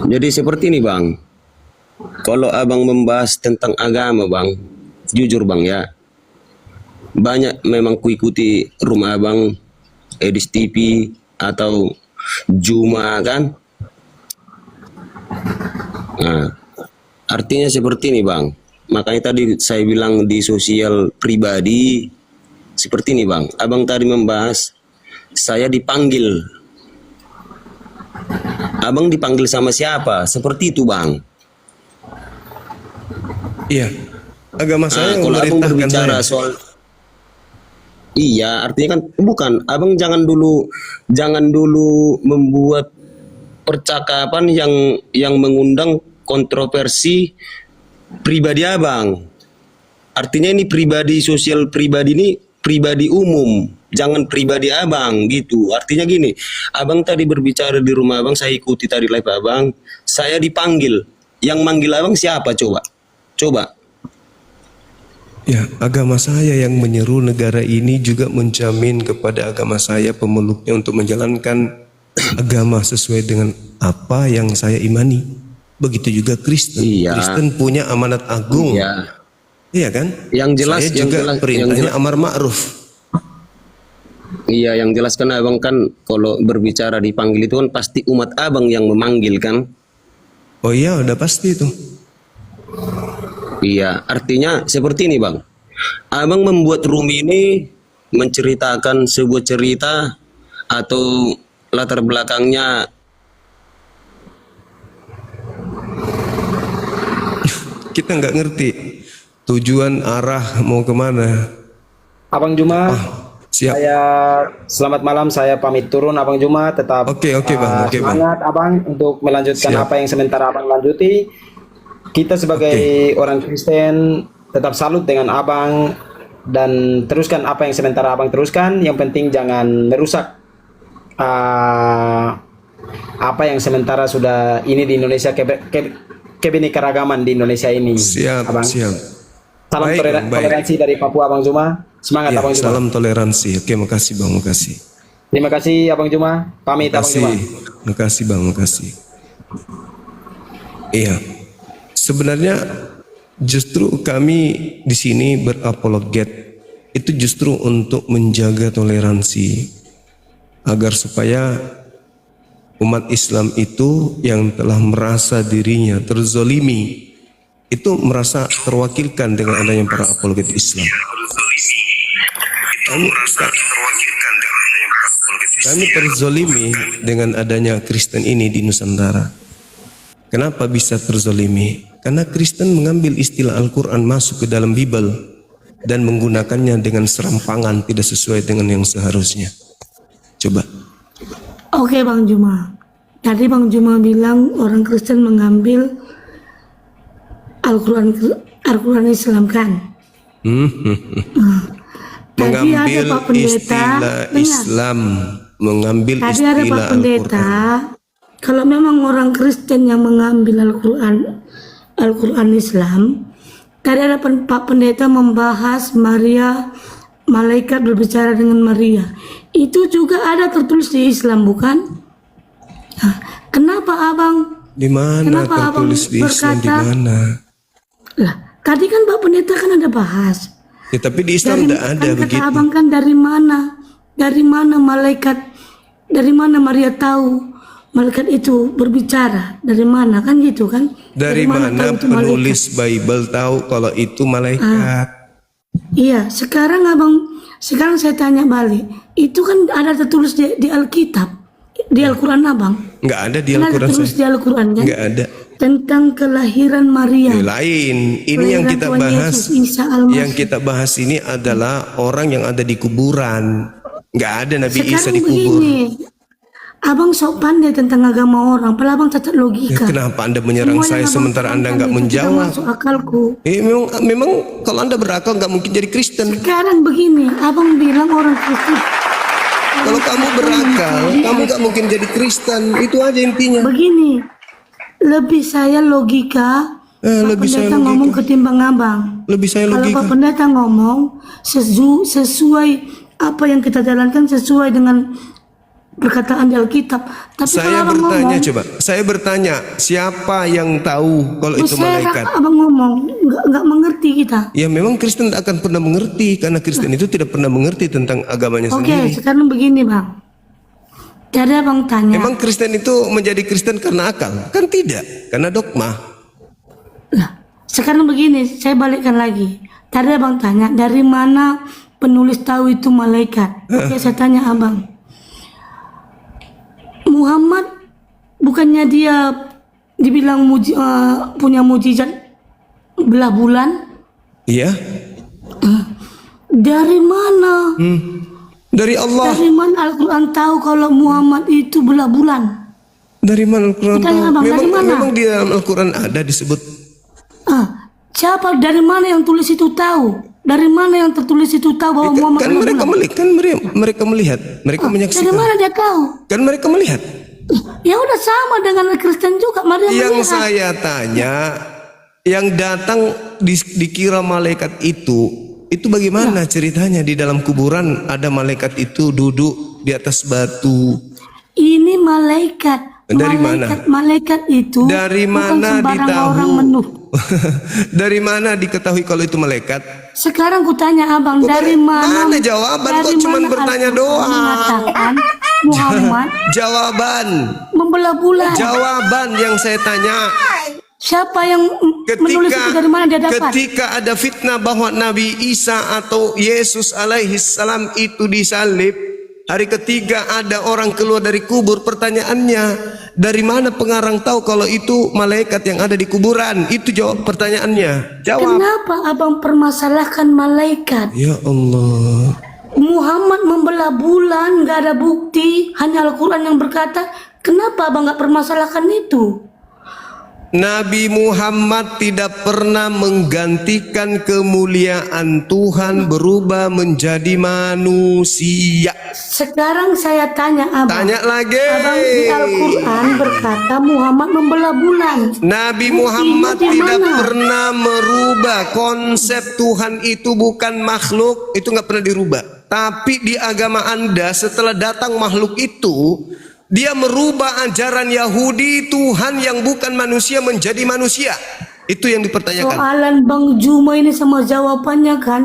Jadi seperti ini, Bang. Kalau abang membahas tentang agama, Bang, jujur, Bang, ya, banyak memang kuikuti rumah abang, Edis TV atau Juma, kan? Nah, artinya seperti ini, Bang. Makanya tadi saya bilang di sosial pribadi seperti ini, Bang. Abang tadi membahas saya dipanggil. Abang dipanggil sama siapa? Seperti itu, Bang. Iya. Agama saya kalau abang memerintahkan berbicara saya. soal, iya, artinya kan bukan. Abang jangan dulu membuat percakapan yang mengundang kontroversi pribadi abang. Artinya ini pribadi sosial pribadi ini pribadi umum, jangan pribadi abang gitu. Artinya gini, abang tadi berbicara di rumah abang, saya ikuti tadi live abang, saya dipanggil. Yang manggil abang siapa coba? Ya, agama saya yang menyeru negara ini juga menjamin kepada agama saya pemeluknya untuk menjalankan agama sesuai dengan apa yang saya imani. Begitu juga Kristen. Iya. Kristen punya amanat agung. Iya. Iya kan? Yang jelas, saya juga perintahnya amar ma'ruf. Iya, yang jelas kan abang kan kalau berbicara dipanggil itu kan pasti umat abang yang memanggil, kan? Oh iya, udah pasti itu. Iya, artinya seperti ini, Bang. Abang membuat room ini menceritakan sebuah cerita atau latar belakangnya. Kita nggak ngerti tujuan arah mau kemana. Abang Juma, siap. saya selamat malam, saya pamit turun. Abang Juma tetap Oke, Bang. Oke, Bang. semangat Abang untuk melanjutkan Siap. apa yang sementara Abang lanjuti. Kita sebagai orang Kristen tetap salut dengan Abang dan teruskan apa yang sementara Abang teruskan. Yang penting jangan merusak apa yang sementara sudah ini di Indonesia, kebinekaragaman di Indonesia ini. Siap, Abang. siap. Salam Baik, Bang, baik. toleransi dari Papua, Abang Juma. Semangat, Ya, Abang Juma. salam toleransi. Oke, makasih Bang, makasih. Terima kasih, Abang Juma. Pamit, Abang Juma. Makasih Bang, makasih. Iya. Sebenarnya justru kami di sini berapologet itu justru untuk menjaga toleransi agar supaya umat Islam itu yang telah merasa dirinya terzolimi itu merasa terwakilkan dengan adanya para apologet Islam. Kami terzolimi dengan adanya Kristen ini di Nusantara. Kenapa bisa terzolimi? Karena Kristen mengambil istilah Al-Quran masuk ke dalam Bible dan menggunakannya dengan serampangan tidak sesuai dengan yang seharusnya. Coba. Oke Bang Juma. Tadi Bang Juma bilang orang Kristen mengambil Al-Quran Islam, kan? Tadi ada Mengambil Pak Pendeta, istilah Islam, mengambil tadi ada Pak istilah Pendeta, Al-Quran. kalau memang orang Kristen yang mengambil Al-Quran Islam, tadi ada Pak Pendeta membahas Maria, malaikat berbicara dengan Maria. Itu juga ada tertulis di Islam, bukan? Nah, kenapa Abang? Di mana Kenapa tertulis Abang di Islam, di berkata? mana? Lah, tadi kan Pak Pendeta kan ada bahas. Ya, tapi di Islam tidak ada kan begitu. kata Abang kan dari mana? Dari mana malaikat? Dari mana Maria tahu malaikat itu berbicara? Dari mana, kan gitu kan? Dari mana tahu itu penulis Bible tahu kalau itu malaikat? Iya, sekarang saya tanya balik. Itu kan ada tertulis di Alkitab, di Al-Quran Abang. Nggak ada di Kan ada Al-Quran tertulis saya. di Al-Quran kan? Nggak ada. Tentang kelahiran Maria. Lain. Ini yang Kelahiran kita Tuhan bahas. Yesus, Isa Al-Masih. Yang kita bahas ini adalah orang yang ada di kuburan. Nggak ada Nabi Isa Sekarang di kubur. begini, Abang sok pandai tentang agama orang, padahal Abang cacat Ya, logika. kenapa Anda menyerang Semua saya yang Abang sementara Anda katakan nggak itu tidak menjawab? masuk akalku. Memang kalau Anda berakal nggak mungkin jadi Kristen. Sekarang begini, Abang bilang orang Kristen. Kalau kamu berakal, kamu nggak mungkin jadi Kristen. Itu aja intinya. Begini, lebih saya logika. Pak Lebih saya Pendeta ngomong logika. ketimbang Abang. Lebih saya Kalau logika. Pak Pendeta ngomong sesuai apa yang kita jalankan sesuai dengan perkataan di Alkitab. Tapi Saya kalau Abang bertanya ngomong, coba. Saya bertanya, siapa yang tahu kalau itu malaikat? Abang ngomong nggak mengerti kita. Ya memang Kristen tak akan pernah mengerti karena Kristen itu tidak pernah mengerti tentang agamanya Oke, sendiri. sekarang begini Bang. Jadi Abang tanya. Memang Kristen itu menjadi Kristen karena akal? Kan tidak, karena dogma. Nah, sekarang begini, saya balikkan lagi. Tadi Abang tanya, dari mana penulis tahu itu malaikat? Oke, saya tanya Abang. Muhammad, bukannya dia dibilang punya mujizat belah bulan? Iya. Dari mana? Dari Allah. Dari mana Al-Quran tahu kalau Muhammad itu belah bulan? Dari mana Al-Quran Tanya tahu? Abang, dari mana? Memang di dalam Al-Quran ada disebut. Siapa dari mana yang tulis itu tahu? Dari mana yang tertulis itu tahu bahwa Muhammad Kan belah mereka bulan? melihat, mereka melihat, mereka Dari menyaksikan. mana dia tahu? Kan mereka melihat. Ya udah sama dengan Kristen juga. Maria Yang melihat. saya tanya, yang datang dikira malaikat itu bagaimana ceritanya? Di dalam kuburan ada malaikat itu duduk di atas batu. Ini malaikat. Dari mana? Malaikat itu Dari bukan mana sembarang ditahu? orang menuh. Dari mana diketahui kalau itu malaikat? Sekarang ku tanya Abang, dari mana? Mana jawaban? Kok dari cuman mana bertanya Al-Quran doang? mengatakan Muhammad Jawaban. membelah bulan. Jawaban yang saya tanya. Siapa yang menulis itu, dari mana dia dapat? Ketika ada fitnah bahwa Nabi Isa atau Yesus alaihi salam itu disalib, hari ketiga ada orang keluar dari kubur. Pertanyaannya, dari mana pengarang tahu kalau itu malaikat yang ada di kuburan? Itu jawab pertanyaannya. Jawab. Kenapa Abang permasalahkan malaikat? Ya Allah. Muhammad membelah bulan, nggak ada bukti, hanya Al-Quran yang berkata. Kenapa Abang nggak permasalahkan itu? Nabi Muhammad tidak pernah menggantikan kemuliaan Tuhan berubah menjadi manusia. Sekarang saya tanya Abang. Tanya lagi. Abang, di Al-Quran berkata Muhammad membelah bulan. Nabi Buktinya Muhammad di tidak mana? pernah merubah konsep Tuhan itu bukan makhluk, itu nggak pernah dirubah. Tapi di agama Anda setelah datang makhluk itu, dia merubah ajaran Yahudi Tuhan yang bukan manusia menjadi manusia. Itu yang dipertanyakan. Soalan Bang Juma ini sama jawabannya kan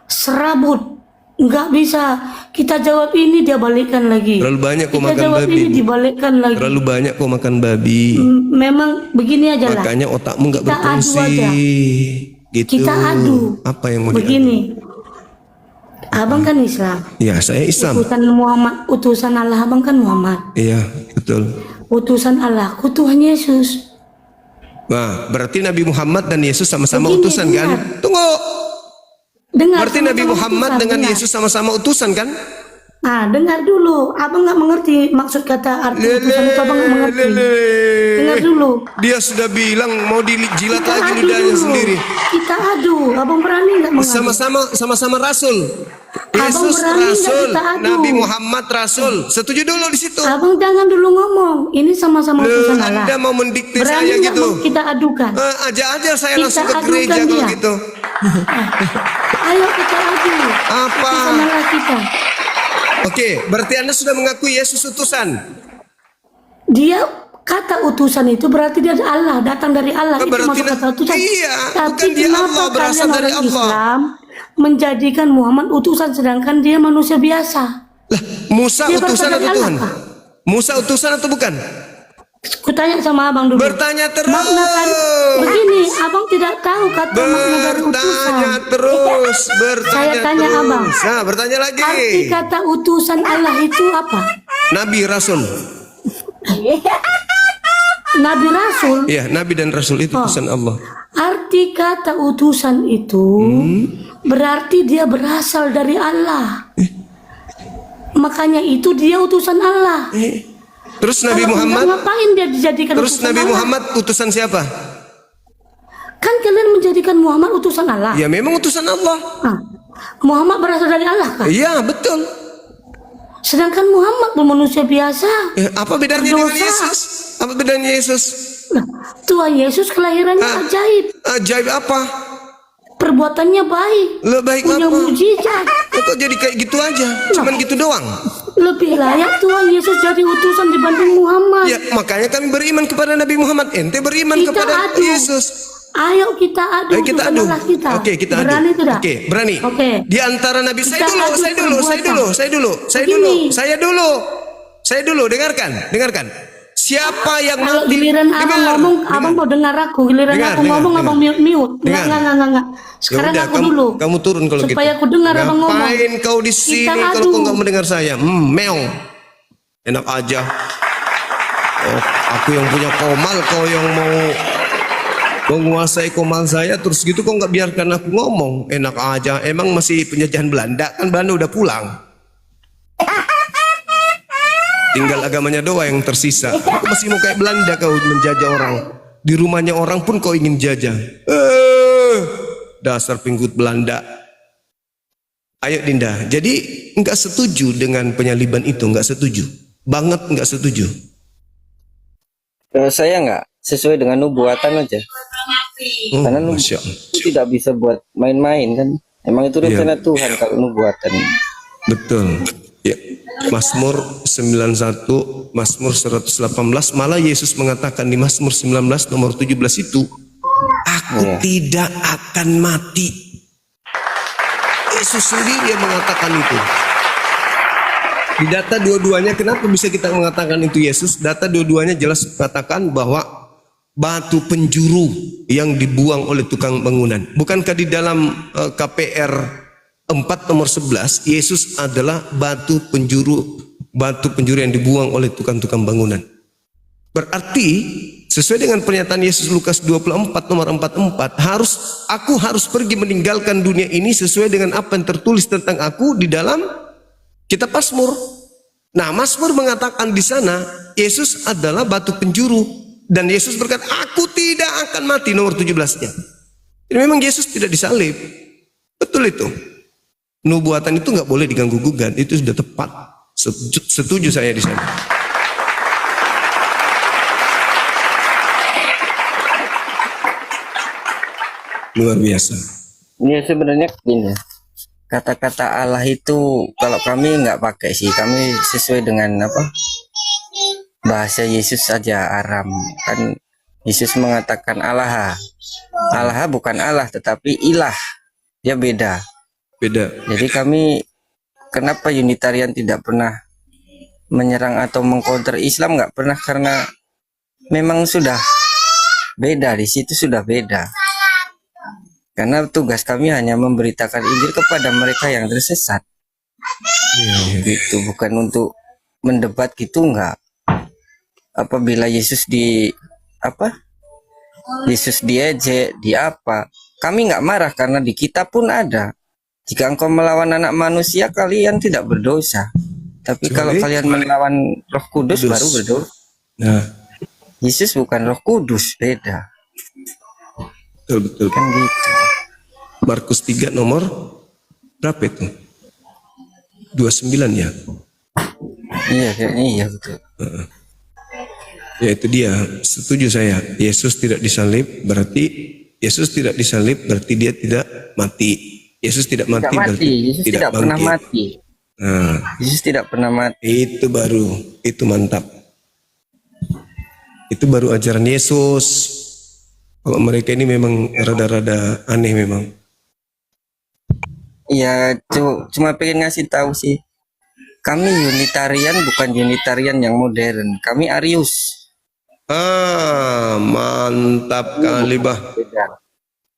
serabut. Nggak bisa kita jawab ini dia balikkan lagi. Terlalu banyak kau Kita makan jawab babi. ini dibalikkan lagi. Terlalu banyak kau makan babi. Memang begini aja lah. Makanya otakmu nggak Kita adu berfungsi. aja. Gitu. Kita adu. Apa yang mau diadu? Begini. Abang kan Islam. Ya, saya Islam. Utusan Muhammad, utusan Allah Abang kan Muhammad. Iya, betul. Utusan Allah, Tuhan Yesus. Nah, berarti Nabi Muhammad dan Yesus sama-sama Begini, utusan kan? dengar. Tunggu. Dengar. Berarti Nabi sama-sama Muhammad utusan, dengan dengar. Yesus sama-sama utusan kan? Ah, dengar dulu. Abang nggak mengerti maksud kata arti utusan itu. Abang nggak mengerti. Dengar dulu. Dia sudah bilang mau dijilat Kita lagi adu lidahnya dulu. sendiri. Kita adu. Abang berani nggak mengadu? Sama-sama Rasul. Yesus berani nggak Rasul, kita adu? Nabi Muhammad Rasul. Setuju dulu di situ. Abang jangan dulu ngomong. Ini sama-sama utusan Allah. Anda mau mendikte Berani saya nggak gitu? mau kita adukan? Aja saya Kita langsung ke adukan gereja kalau dia. gitu. Ayo kita adu. Apa? Utusan Allah kita. Oke, berarti Anda sudah mengakui Yesus utusan. Dia kata utusan itu berarti dia Allah, datang dari Allah. Itu Berarti masuk kata utusan. iya, Tapi bukan dia kenapa Allah, berasal kalian dari orang Allah. Islam menjadikan Muhammad utusan sedangkan dia manusia biasa? Lah, Musa Dia utusan berasal atau dari Tuhan? Allah, Pak. Musa utusan atau bukan? Kutanya sama abang dulu. Bertanya terus. Makna kan begini, abang tidak tahu kata makna dari utusan. Bertanya terus. Saya tanya terus. abang. Nah, bertanya lagi. Arti kata utusan Allah itu apa? Nabi Rasul. Nabi Rasul. Iya, Nabi dan Rasul itu utusan Allah. Arti kata utusan itu berarti dia berasal dari Allah. Makanya itu dia utusan Allah. Terus Nabi Kalau Muhammad. enggak, ngapain dia dijadikan Terus utusan Nabi Allah? Muhammad utusan siapa? Kan kalian menjadikan Muhammad utusan Allah. Ya memang utusan Allah. Ah, Muhammad berasal dari Allah kan? Iya, betul. Sedangkan Muhammad pun manusia biasa. Apa bedanya dengan Berdosa. Yesus? Apa bedanya Yesus? Nah, Tuhan Yesus kelahirannya ajaib. Ajaib apa? Perbuatannya baik. Baik punya apa? mujizat. Kok jadi kayak gitu aja? Cuman gitu doang. Lebih layak Tuhan Yesus jadi utusan dibanding Muhammad. Ya, makanya kami beriman kepada Nabi Muhammad. Ente beriman Kita kepada adu. Yesus. Ayo kita adu. Ayo kita utusan adu. Allah kita. Oke, kita adu. Berani tidak? Oke, berani. Oke. Di antara Nabi Kita saya dulu, adu saya dulu, saya perbuatan. dulu, saya dulu, saya dulu, Begini. saya dulu. Saya dulu, dengarkan. Siapa yang Kalau mati? giliran abang ngomong, abang mau dengar aku. Giliran Dengar, aku ngomong, dengar. abang mute. Dengar. Enggak. Sekarang Ya udah, aku dulu. Kamu turun kalau gitu. Supaya aku dengar abang ngomong. Ngapain kau di sini Kita kalau kau adu. nggak mendengar saya? Meong. Enak aja. Oh, aku yang punya komal, kau yang mau menguasai komal saya, terus gitu kau nggak biarkan aku ngomong. Enak aja. Emang masih penjajahan Belanda? Kan Belanda udah pulang. Tinggal agamanya doa yang tersisa. Aku masih mau kayak Belanda kau menjajah orang. Di rumahnya orang pun kau ingin jajah. Dasar pengikut Belanda. Ayo Dinda. Jadi enggak setuju dengan penyaliban itu, enggak setuju. Banget enggak setuju. Saya nggak sesuai dengan nubuatan aja. Karena Masya Allah. itu tidak bisa buat main-main kan. Emang itu rencana Tuhan kalau nubuatan. Betul. Ya. Mazmur 91, Mazmur 118, malah Yesus mengatakan di Mazmur 19 nomor 17 itu, aku tidak akan mati. Yesus sendiri yang mengatakan itu. Di data dua-duanya, kenapa bisa kita mengatakan itu Yesus? Data dua-duanya jelas mengatakan bahwa batu penjuru yang dibuang oleh tukang bangunan. Bukankah di dalam KPR 4 nomor 11, Yesus adalah batu penjuru yang dibuang oleh tukang-tukang bangunan. Berarti sesuai dengan pernyataan Yesus Lukas 24 nomor 44, aku harus pergi meninggalkan dunia ini sesuai dengan apa yang tertulis tentang aku di dalam kitab Mazmur. Nah, Mazmur mengatakan di sana Yesus adalah batu penjuru dan Yesus berkata, aku tidak akan mati, nomor 17-nya. Jadi memang Yesus tidak disalib. Betul itu. Nubuatan itu nggak boleh diganggu gugat, itu sudah tepat. Setuju saya di sana. Luar biasa. Ya sebenarnya gini, kata-kata Allah itu kalau kami nggak pakai sih, kami sesuai dengan apa bahasa Yesus saja, Aram. Kan Yesus mengatakan Allah bukan Allah tetapi ilah, dia beda. Jadi kami kenapa Unitarian tidak pernah menyerang atau mengcounter Islam, nggak pernah, karena memang sudah beda, di situ sudah beda. Karena tugas kami hanya memberitakan Injil kepada mereka yang tersesat. Gitu, bukan untuk mendebat gitu, enggak. Apabila Yesus Yesus diejek, di apa? Kami nggak marah karena di kita pun ada. Jika engkau melawan anak manusia, kalian tidak berdosa. Tapi kalau kalian melawan Roh Kudus baru berdosa. Nah, Yesus bukan Roh Kudus, beda. betul. Kan gitu. Markus 3 nomor berapa itu? 29 ya? Iya, kayaknya iya betul. Ya itu dia, setuju saya. Yesus tidak disalib berarti dia tidak mati. Yesus tidak mati berarti Yesus tidak pernah bangkit. mati. Nah, Yesus tidak pernah mati. itu mantap. Itu baru ajaran Yesus. Kalau mereka ini memang rada-rada aneh memang. Iya, cuma pengen ngasih tahu sih. Kami Unitarian bukan Unitarian yang modern. Kami Arius. Mantap kali bah.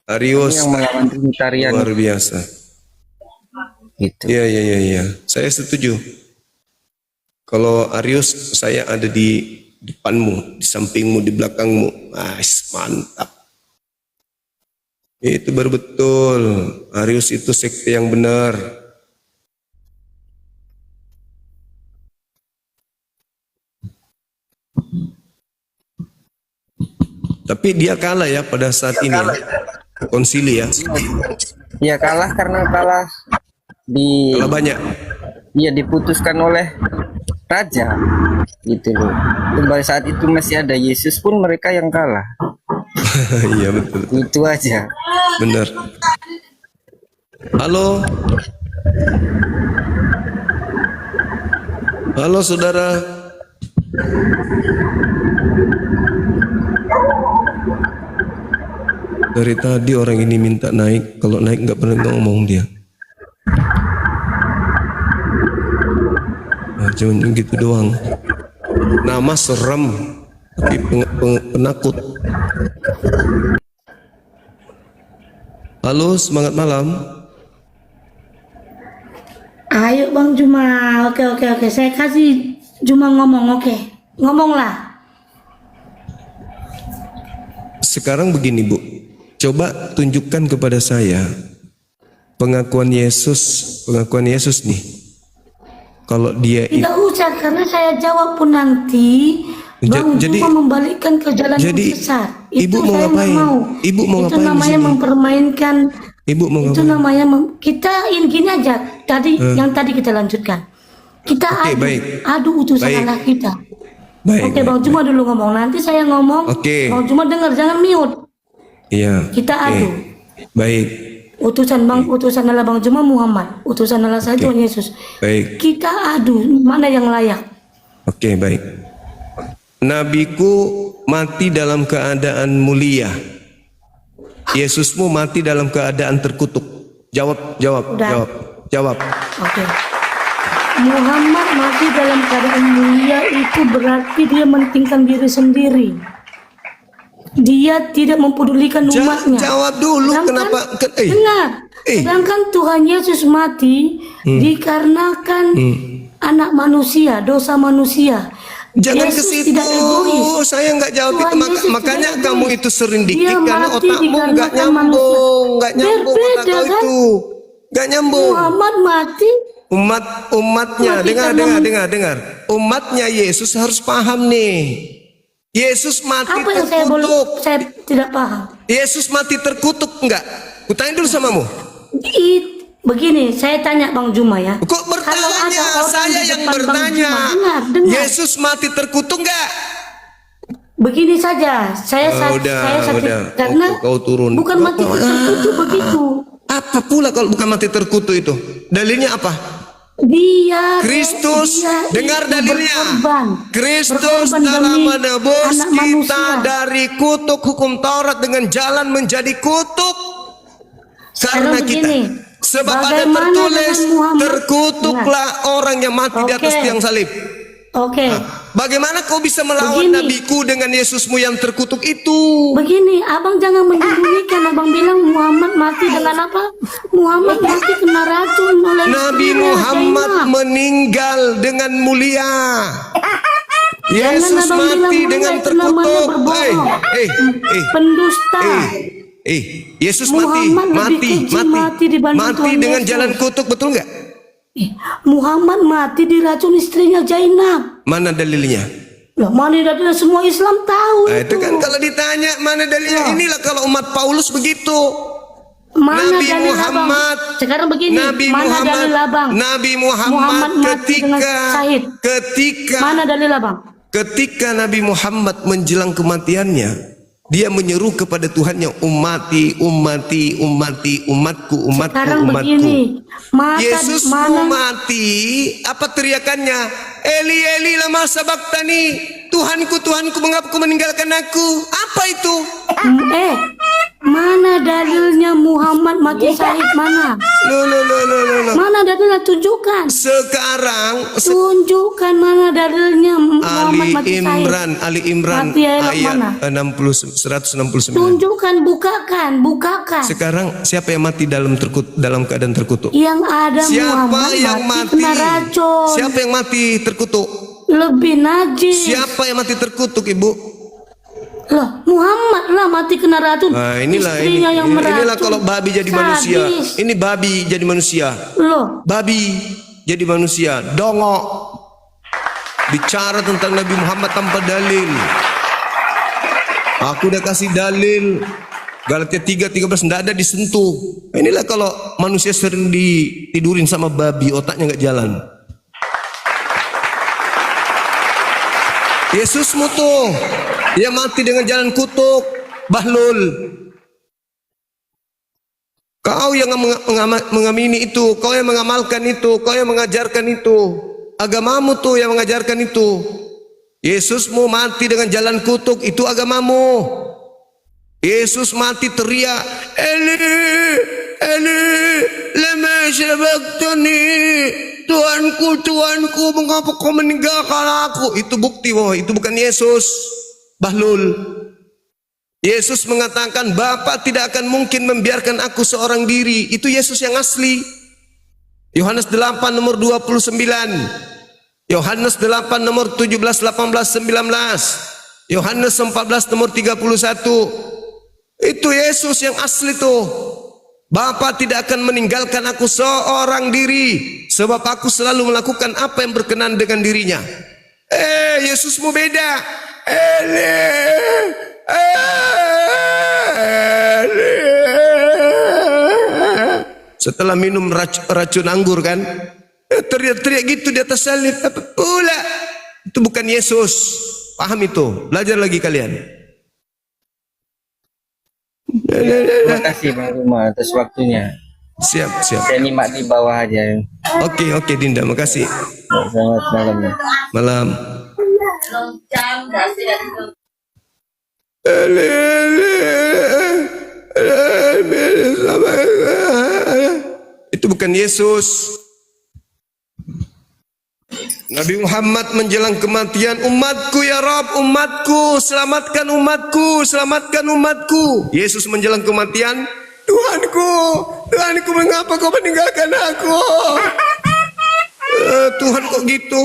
Arius Yang melawan Trinitarian luar biasa. gitu. Iya. Saya setuju. Kalau Arius, saya ada di depanmu, di sampingmu, di belakangmu. Mantap. Itu baru betul. Arius itu sekte yang benar. Tapi dia kalah ya pada saat ini. Konsili ya. Ya kalah karena kalah Kalah banyak. Iya diputuskan oleh raja gitu loh. Pada saat itu masih ada Yesus pun mereka yang kalah. Iya betul. Itu aja. Benar. Halo. Halo saudara. Dari tadi orang ini minta naik. Kalau naik nggak pernah ngomong dia. Nah, cuma gitu doang. Nama serem, tapi penakut. Halo, semangat malam. Ayo Bang Juma, oke. Saya kasih Juma ngomong, oke. Ngomonglah. Sekarang begini Bu, coba tunjukkan kepada saya pengakuan Yesus nih. Kalau dia Tidak usah, karena saya jawab pun nanti Bang Juma membalikkan ke jalan yang sesat. Ibu mau saya ngapain? nggak mau. Ibu mau Itu ngapain namanya di sini? mempermainkan. Ibu mau Itu ngapain? namanya kita ini gini aja. Tadi yang tadi kita lanjutkan. Kita adu utusan Allah kita. Oke, Bang Juma dulu ngomong. Nanti saya ngomong. Oke. Bang Juma dengar, jangan mute. Iya. Kita adu. Baik. Utusan Allah Bang Juma Muhammad. Utusan Allah saya Tuhan Yesus. Baik. Kita adu mana yang layak. Oke, baik. Nabiku mati dalam keadaan mulia. Yesusmu mati dalam keadaan terkutuk. Jawab. Oke. Muhammad mati dalam keadaan mulia itu berarti dia mentingkan diri sendiri. Dia tidak mempedulikan umatnya. Jawab dulu kenapa? Dengar. Sedangkan Tuhan Yesus mati dikarenakan anak manusia, dosa manusia. Jangan ke Yesus situ. tidak egois. Saya nggak jawab Tuhan itu. Yesus Makanya tidak kamu egois. itu sering Dia dikit karena mati otakmu nggak dikarenakan manusia. nyambung otak Berbeda, kau kan? itu. Nggak nyambung. Muhammad mati. Umatnya Mati dengar. Umatnya Yesus harus paham nih. Yesus mati Apa yang terkutuk. saya tidak paham. Yesus mati terkutuk enggak? Kutanya dulu samamu. Begini, saya tanya Bang Juma ya. Kok bertanya? Saya yang bertanya. Dengar. Yesus mati terkutuk enggak? Begini saja, saya udah. karena Kau turun. bukan mati terkutuk begitu. Apa pula kalau bukan mati terkutuk itu? Dalilnya apa? Kristus dengar dalilnya. Kristus berkorban telah demi menebus anak kita manusia. dari kutuk hukum Taurat dengan jalan menjadi kutuk karena kita. Sebab ada tertulis, terkutuklah orang yang mati di atas tiang salib. Oke. Bagaimana kau bisa melawan nabiku dengan Yesusmu yang terkutuk itu? Begini, abang jangan menyembunyikan. Abang bilang Muhammad mati dengan apa? Muhammad mati kena racun oleh Nabi Muhammad meninggal dengan mulia. Yesus mati dengan terkutuk. Pendusta. Yesus mati dengan jalan kutuk, betul nggak? Muhammad mati diracun istrinya Zainab. Mana dalilnya? Loh, mana dalilnya? Semua Islam tahu. Itu kan kalau ditanya mana dalilnya, inilah kalau umat Paulus begitu. Mana Nabi dalil Muhammad. Abang? Sekarang begini, mana dalil Abang? Nabi Muhammad Mana dalil Abang? Ketika Nabi Muhammad menjelang kematiannya, dia menyeru kepada Tuhannya, umatku, umatku. Sekarang begini, Yesus mati, apa teriakannya? Eli, Eli, lama sabaktani. Tuhanku, mengapa kau meninggalkan aku? Apa itu? Mana dalilnya Muhammad mati syahid mana? Loh. Mana dalilnya, tunjukkan. Sekarang Tunjukkan mana dalilnya Muhammad mati syahid. Ali Imran Mati ayat mana? ayat 169. Tunjukkan, bukakan. Sekarang siapa yang mati dalam keadaan terkutuk? Yang ada Siapa Muhammad yang mati? kena racun. Siapa yang mati terkutuk? Lebih najis. Siapa yang mati terkutuk, Ibu? Loh, Muhammad lah mati kena racun. Nah, inilah Istrinya yang meracun. inilah kalau babi jadi manusia. Ini babi jadi manusia. Loh, Babi jadi manusia. Dongok. Bicara tentang Nabi Muhammad tanpa dalil. Aku udah kasih dalil. Galatia 3:13 tidak ada disentuh. Inilah kalau manusia sering ditidurin sama babi, otaknya nggak jalan. Yesusmu tuh, dia mati dengan jalan kutuk, Bahlul. Kau yang mengamini itu, kau yang mengamalkan itu, kau yang mengajarkan itu. Agamamu tuh yang mengajarkan itu. Yesusmu mati dengan jalan kutuk, itu agamamu. Yesus mati teriak, Eli, lama sabaqtani. Tuanku, mengapa kau meninggalkan aku? Itu bukti bahwa itu bukan Yesus, Bahlul. Yesus mengatakan, Bapa tidak akan mungkin membiarkan aku seorang diri. Itu Yesus yang asli. Yohanes 8 nomor 29. Yohanes 8 nomor 17, 18, 19. Yohanes 14 nomor 31. Itu Yesus yang asli tuh. Bapa tidak akan meninggalkan aku seorang diri, sebab aku selalu melakukan apa yang berkenan dengan dirinya. Yesusmu beda. Setelah minum racun anggur kan, teriak-teriak gitu di atas salib. Apa pula? Itu bukan Yesus. Paham itu? Belajar lagi kalian. Terima kasih Bang Ruma atas waktunya. Siap. Saya nyimak di bawah aja. Oke Dinda, makasih. Selamat malam ya. Malam. Itu bukan Yesus. Nabi Muhammad menjelang kematian, umatku ya Rabb, umatku, selamatkan umatku, selamatkan umatku. Yesus menjelang kematian, Tuhanku, mengapa kau meninggalkan aku? Tuhan kok gitu?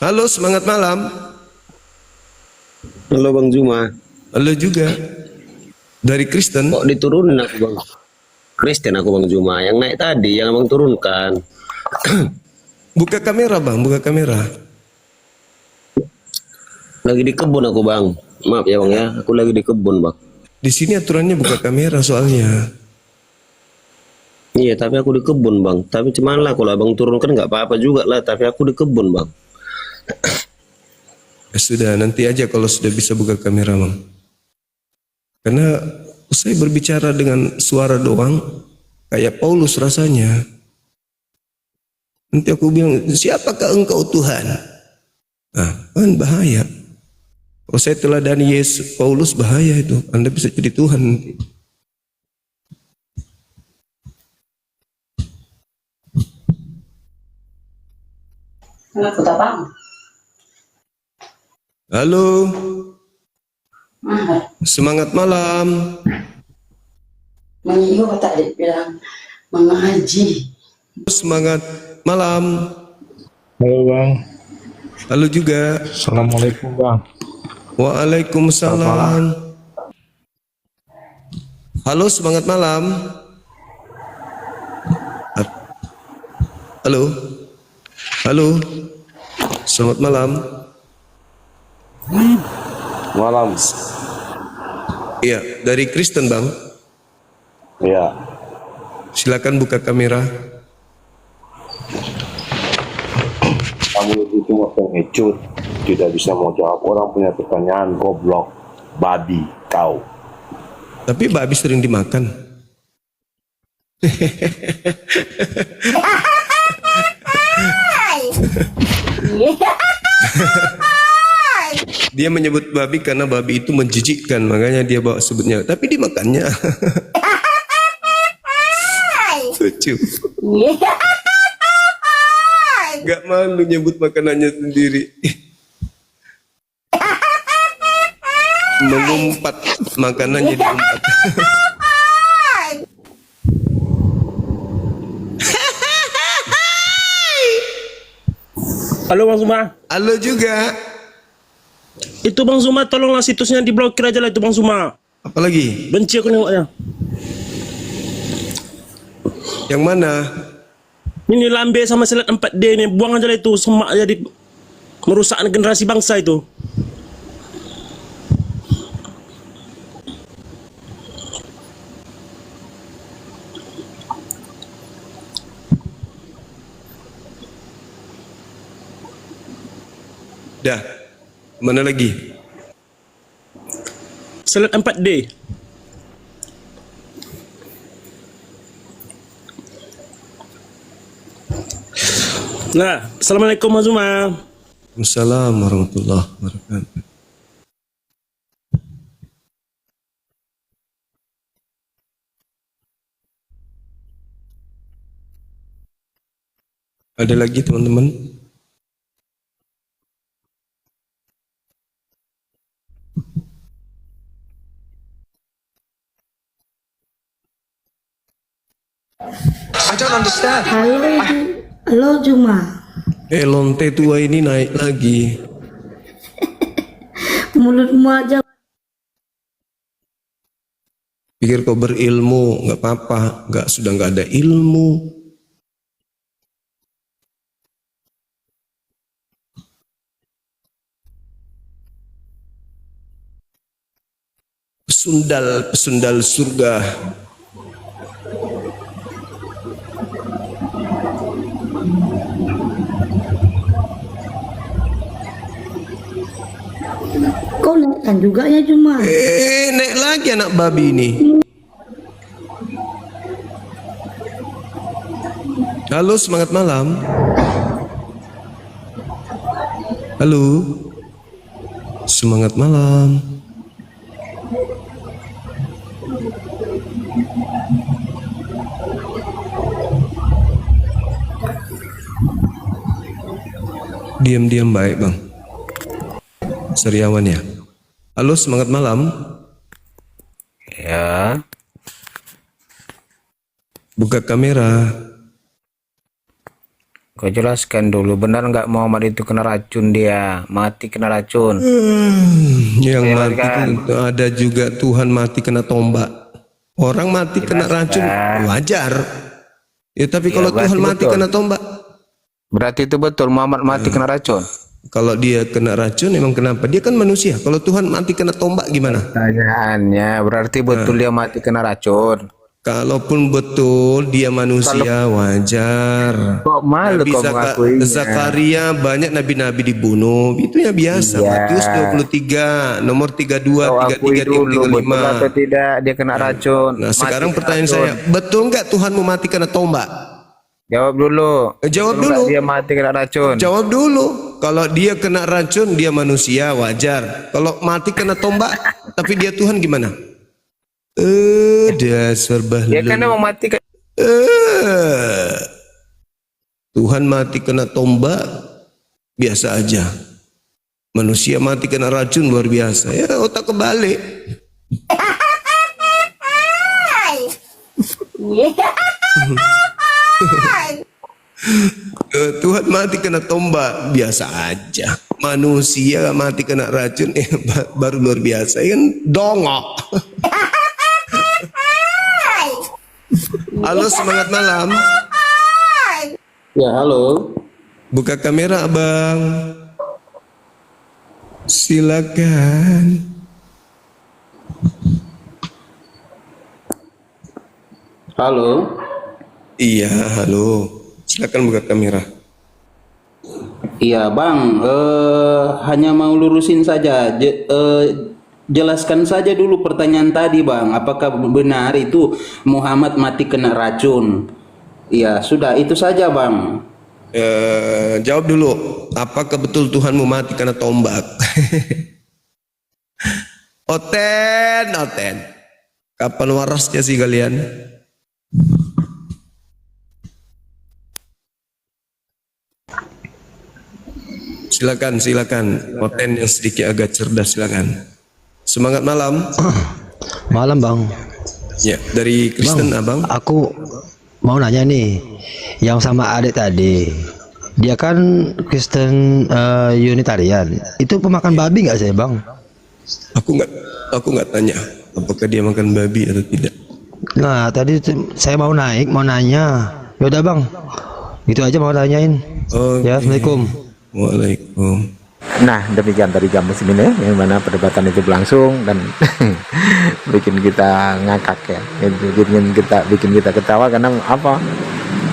Halo, semangat malam. Halo Bang Juma. Halo juga. Dari Kristen. Kok diturunin aku Bang? Kristen aku Bang Juma. Yang naik tadi, yang Abang turunkan. Buka kamera Bang, buka kamera. Lagi di kebun aku Bang. Maaf ya Bang ya, aku lagi di kebun Bang. Di sini aturannya buka kamera soalnya. Iya, tapi aku di kebun Bang. Tapi cuman lah kalau Abang turunkan nggak apa-apa juga lah. Tapi aku di kebun Bang. Ya sudah, nanti aja kalau sudah bisa buka kamera Bang. Karena saya berbicara dengan suara doang, kayak Paulus rasanya. Nanti aku bilang, siapakah engkau Tuhan? Nah, kan bahaya. Kalau saya teladani Yesus, Paulus bahaya itu. Anda bisa jadi Tuhan nanti. Halo. Semangat malam. Minggu tadi bilang mengaji. Semangat malam. Halo Bang. Halo juga. Assalamualaikum Bang. Waalaikumsalam. Halo, semangat malam. Halo. Halo. Selamat malam. Malam. Iya, dari Kristen Bang. Iya. Silakan buka kamera. Kamu itu cuma pengecut, tidak bisa mau jawab orang punya pertanyaan, goblok, babi, kau. Tapi babi sering dimakan. Dia menyebut babi karena babi itu menjijikkan, makanya dia bawa sebutnya. Tapi dimakannya. Lucu. Gak malu nyebut makanannya sendiri. Mengumpat makanannya diumpat. Halo Bang Suma. Halo juga. Itu Bang Suma, tolonglah situsnya diblokir aja lah itu Bang Suma. Apa lagi? Benci aku nengoknya. Yang mana? Ini lambe sama selat 4D ini, buang aja lah itu, semak jadi merusak generasi bangsa itu. Dah. Mana lagi? Selat 4D. Nah, Assalamualaikum Mas Zuma. Assalamualaikum warahmatullahi wabarakatuh. Ada lagi teman-teman? I don't understand. Halo Juma. Lonte tua ini naik lagi. Mulutmu aja. Pikir kau berilmu, nggak apa-apa. Sudah nggak ada ilmu. Pesundal surga. Kau naikkan juga ya Juma. Naik lagi anak babi ini. Halo, semangat malam. Halo. Semangat malam. Diam-diam baik bang. Seriawan ya. Halo, semangat malam. Ya. Buka kamera. Kau jelaskan dulu, benar nggak Muhammad itu kena racun dia, mati kena racun? Yang mati ada juga Tuhan mati kena tombak. Orang mati kena racun wajar. Ya tapi kalau Tuhan mati kena tombak, berarti itu betul Muhammad mati kena racun. Kalau dia kena racun emang kenapa? Dia kan manusia. Kalau Tuhan mati kena tombak gimana? Tanyaannya berarti betul dia mati kena racun. Kalaupun betul dia manusia wajar. Kok malu kau mengakuinya? Zakaria banyak nabi-nabi dibunuh. Itu ya biasa. Matius 23, nomor 32, 33, 35. Betul atau tidak dia kena racun? Nah, sekarang pertanyaan saya, betul nggak Tuhanmu mati kena tombak? Jawab dulu. Jawab dulu. Dia mati kena racun. Jawab dulu. Kalau dia kena racun, dia manusia wajar. Kalau mati kena tombak, tapi dia Tuhan gimana? Dasar bahlul. Dia kan memang mati kan. Tuhan mati kena tombak biasa aja. Manusia mati kena racun luar biasa. Ya otak kebalik. Tuhan mati kena tombak biasa aja. Manusia mati kena racun baru luar biasa. Kan dongok. Halo, semangat malam. Ya, halo. Buka kamera, Abang. Silakan. Halo. Iya, halo. Silakan buka kamera. Iya, Bang. Hanya mau lurusin saja. Jelaskan saja dulu pertanyaan tadi, Bang. Apakah benar itu Muhammad mati kena racun? Iya, sudah itu saja, Bang. Jawab dulu. Apakah betul Tuhanmu mati kena tombak? Oten. Kapan warasnya sih kalian? Silakan. Oten yang sedikit agak cerdas, silakan. Semangat malam. Malam bang. Ya, dari Kristen abang. Aku mau nanya nih, yang sama adik tadi, dia kan Kristen Unitarian. Itu pemakan babi nggak sih bang? Aku nggak tanya apakah dia makan babi atau tidak. Nah tadi saya mau nanya. Yaudah bang, itu aja mau tanyain. Ya, assalamualaikum. Waalaikumsalam. Nah, demikian tadi kaum muslimin ya, yang mana perdebatan itu berlangsung dan bikin kita ngakak ya, bikin kita ketawa karena apa?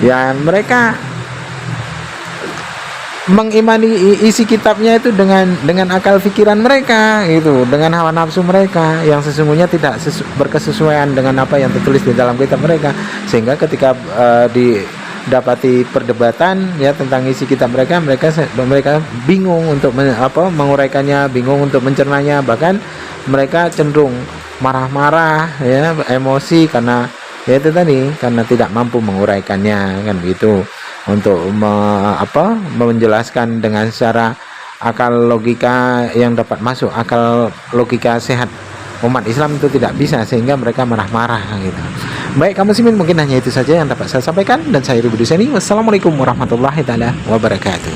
Ya mereka mengimani isi kitabnya itu dengan akal pikiran mereka itu, dengan hawa nafsu mereka yang sesungguhnya tidak berkesesuaian dengan apa yang tertulis di dalam kitab mereka, sehingga ketika dapati perdebatan ya tentang isi kitab mereka bingung untuk menguraikannya, bingung untuk mencernanya, bahkan mereka cenderung marah-marah ya, emosi karena ya itu tadi, karena tidak mampu menguraikannya kan begitu, untuk menjelaskan dengan secara akal logika yang dapat masuk, akal logika sehat umat Islam itu tidak bisa, sehingga mereka marah-marah gitu. Baik kaum muslimin, mungkin hanya itu saja yang dapat saya sampaikan, dan saya Rudi Seni. Wassalamualaikum warahmatullahi taala wabarakatuh.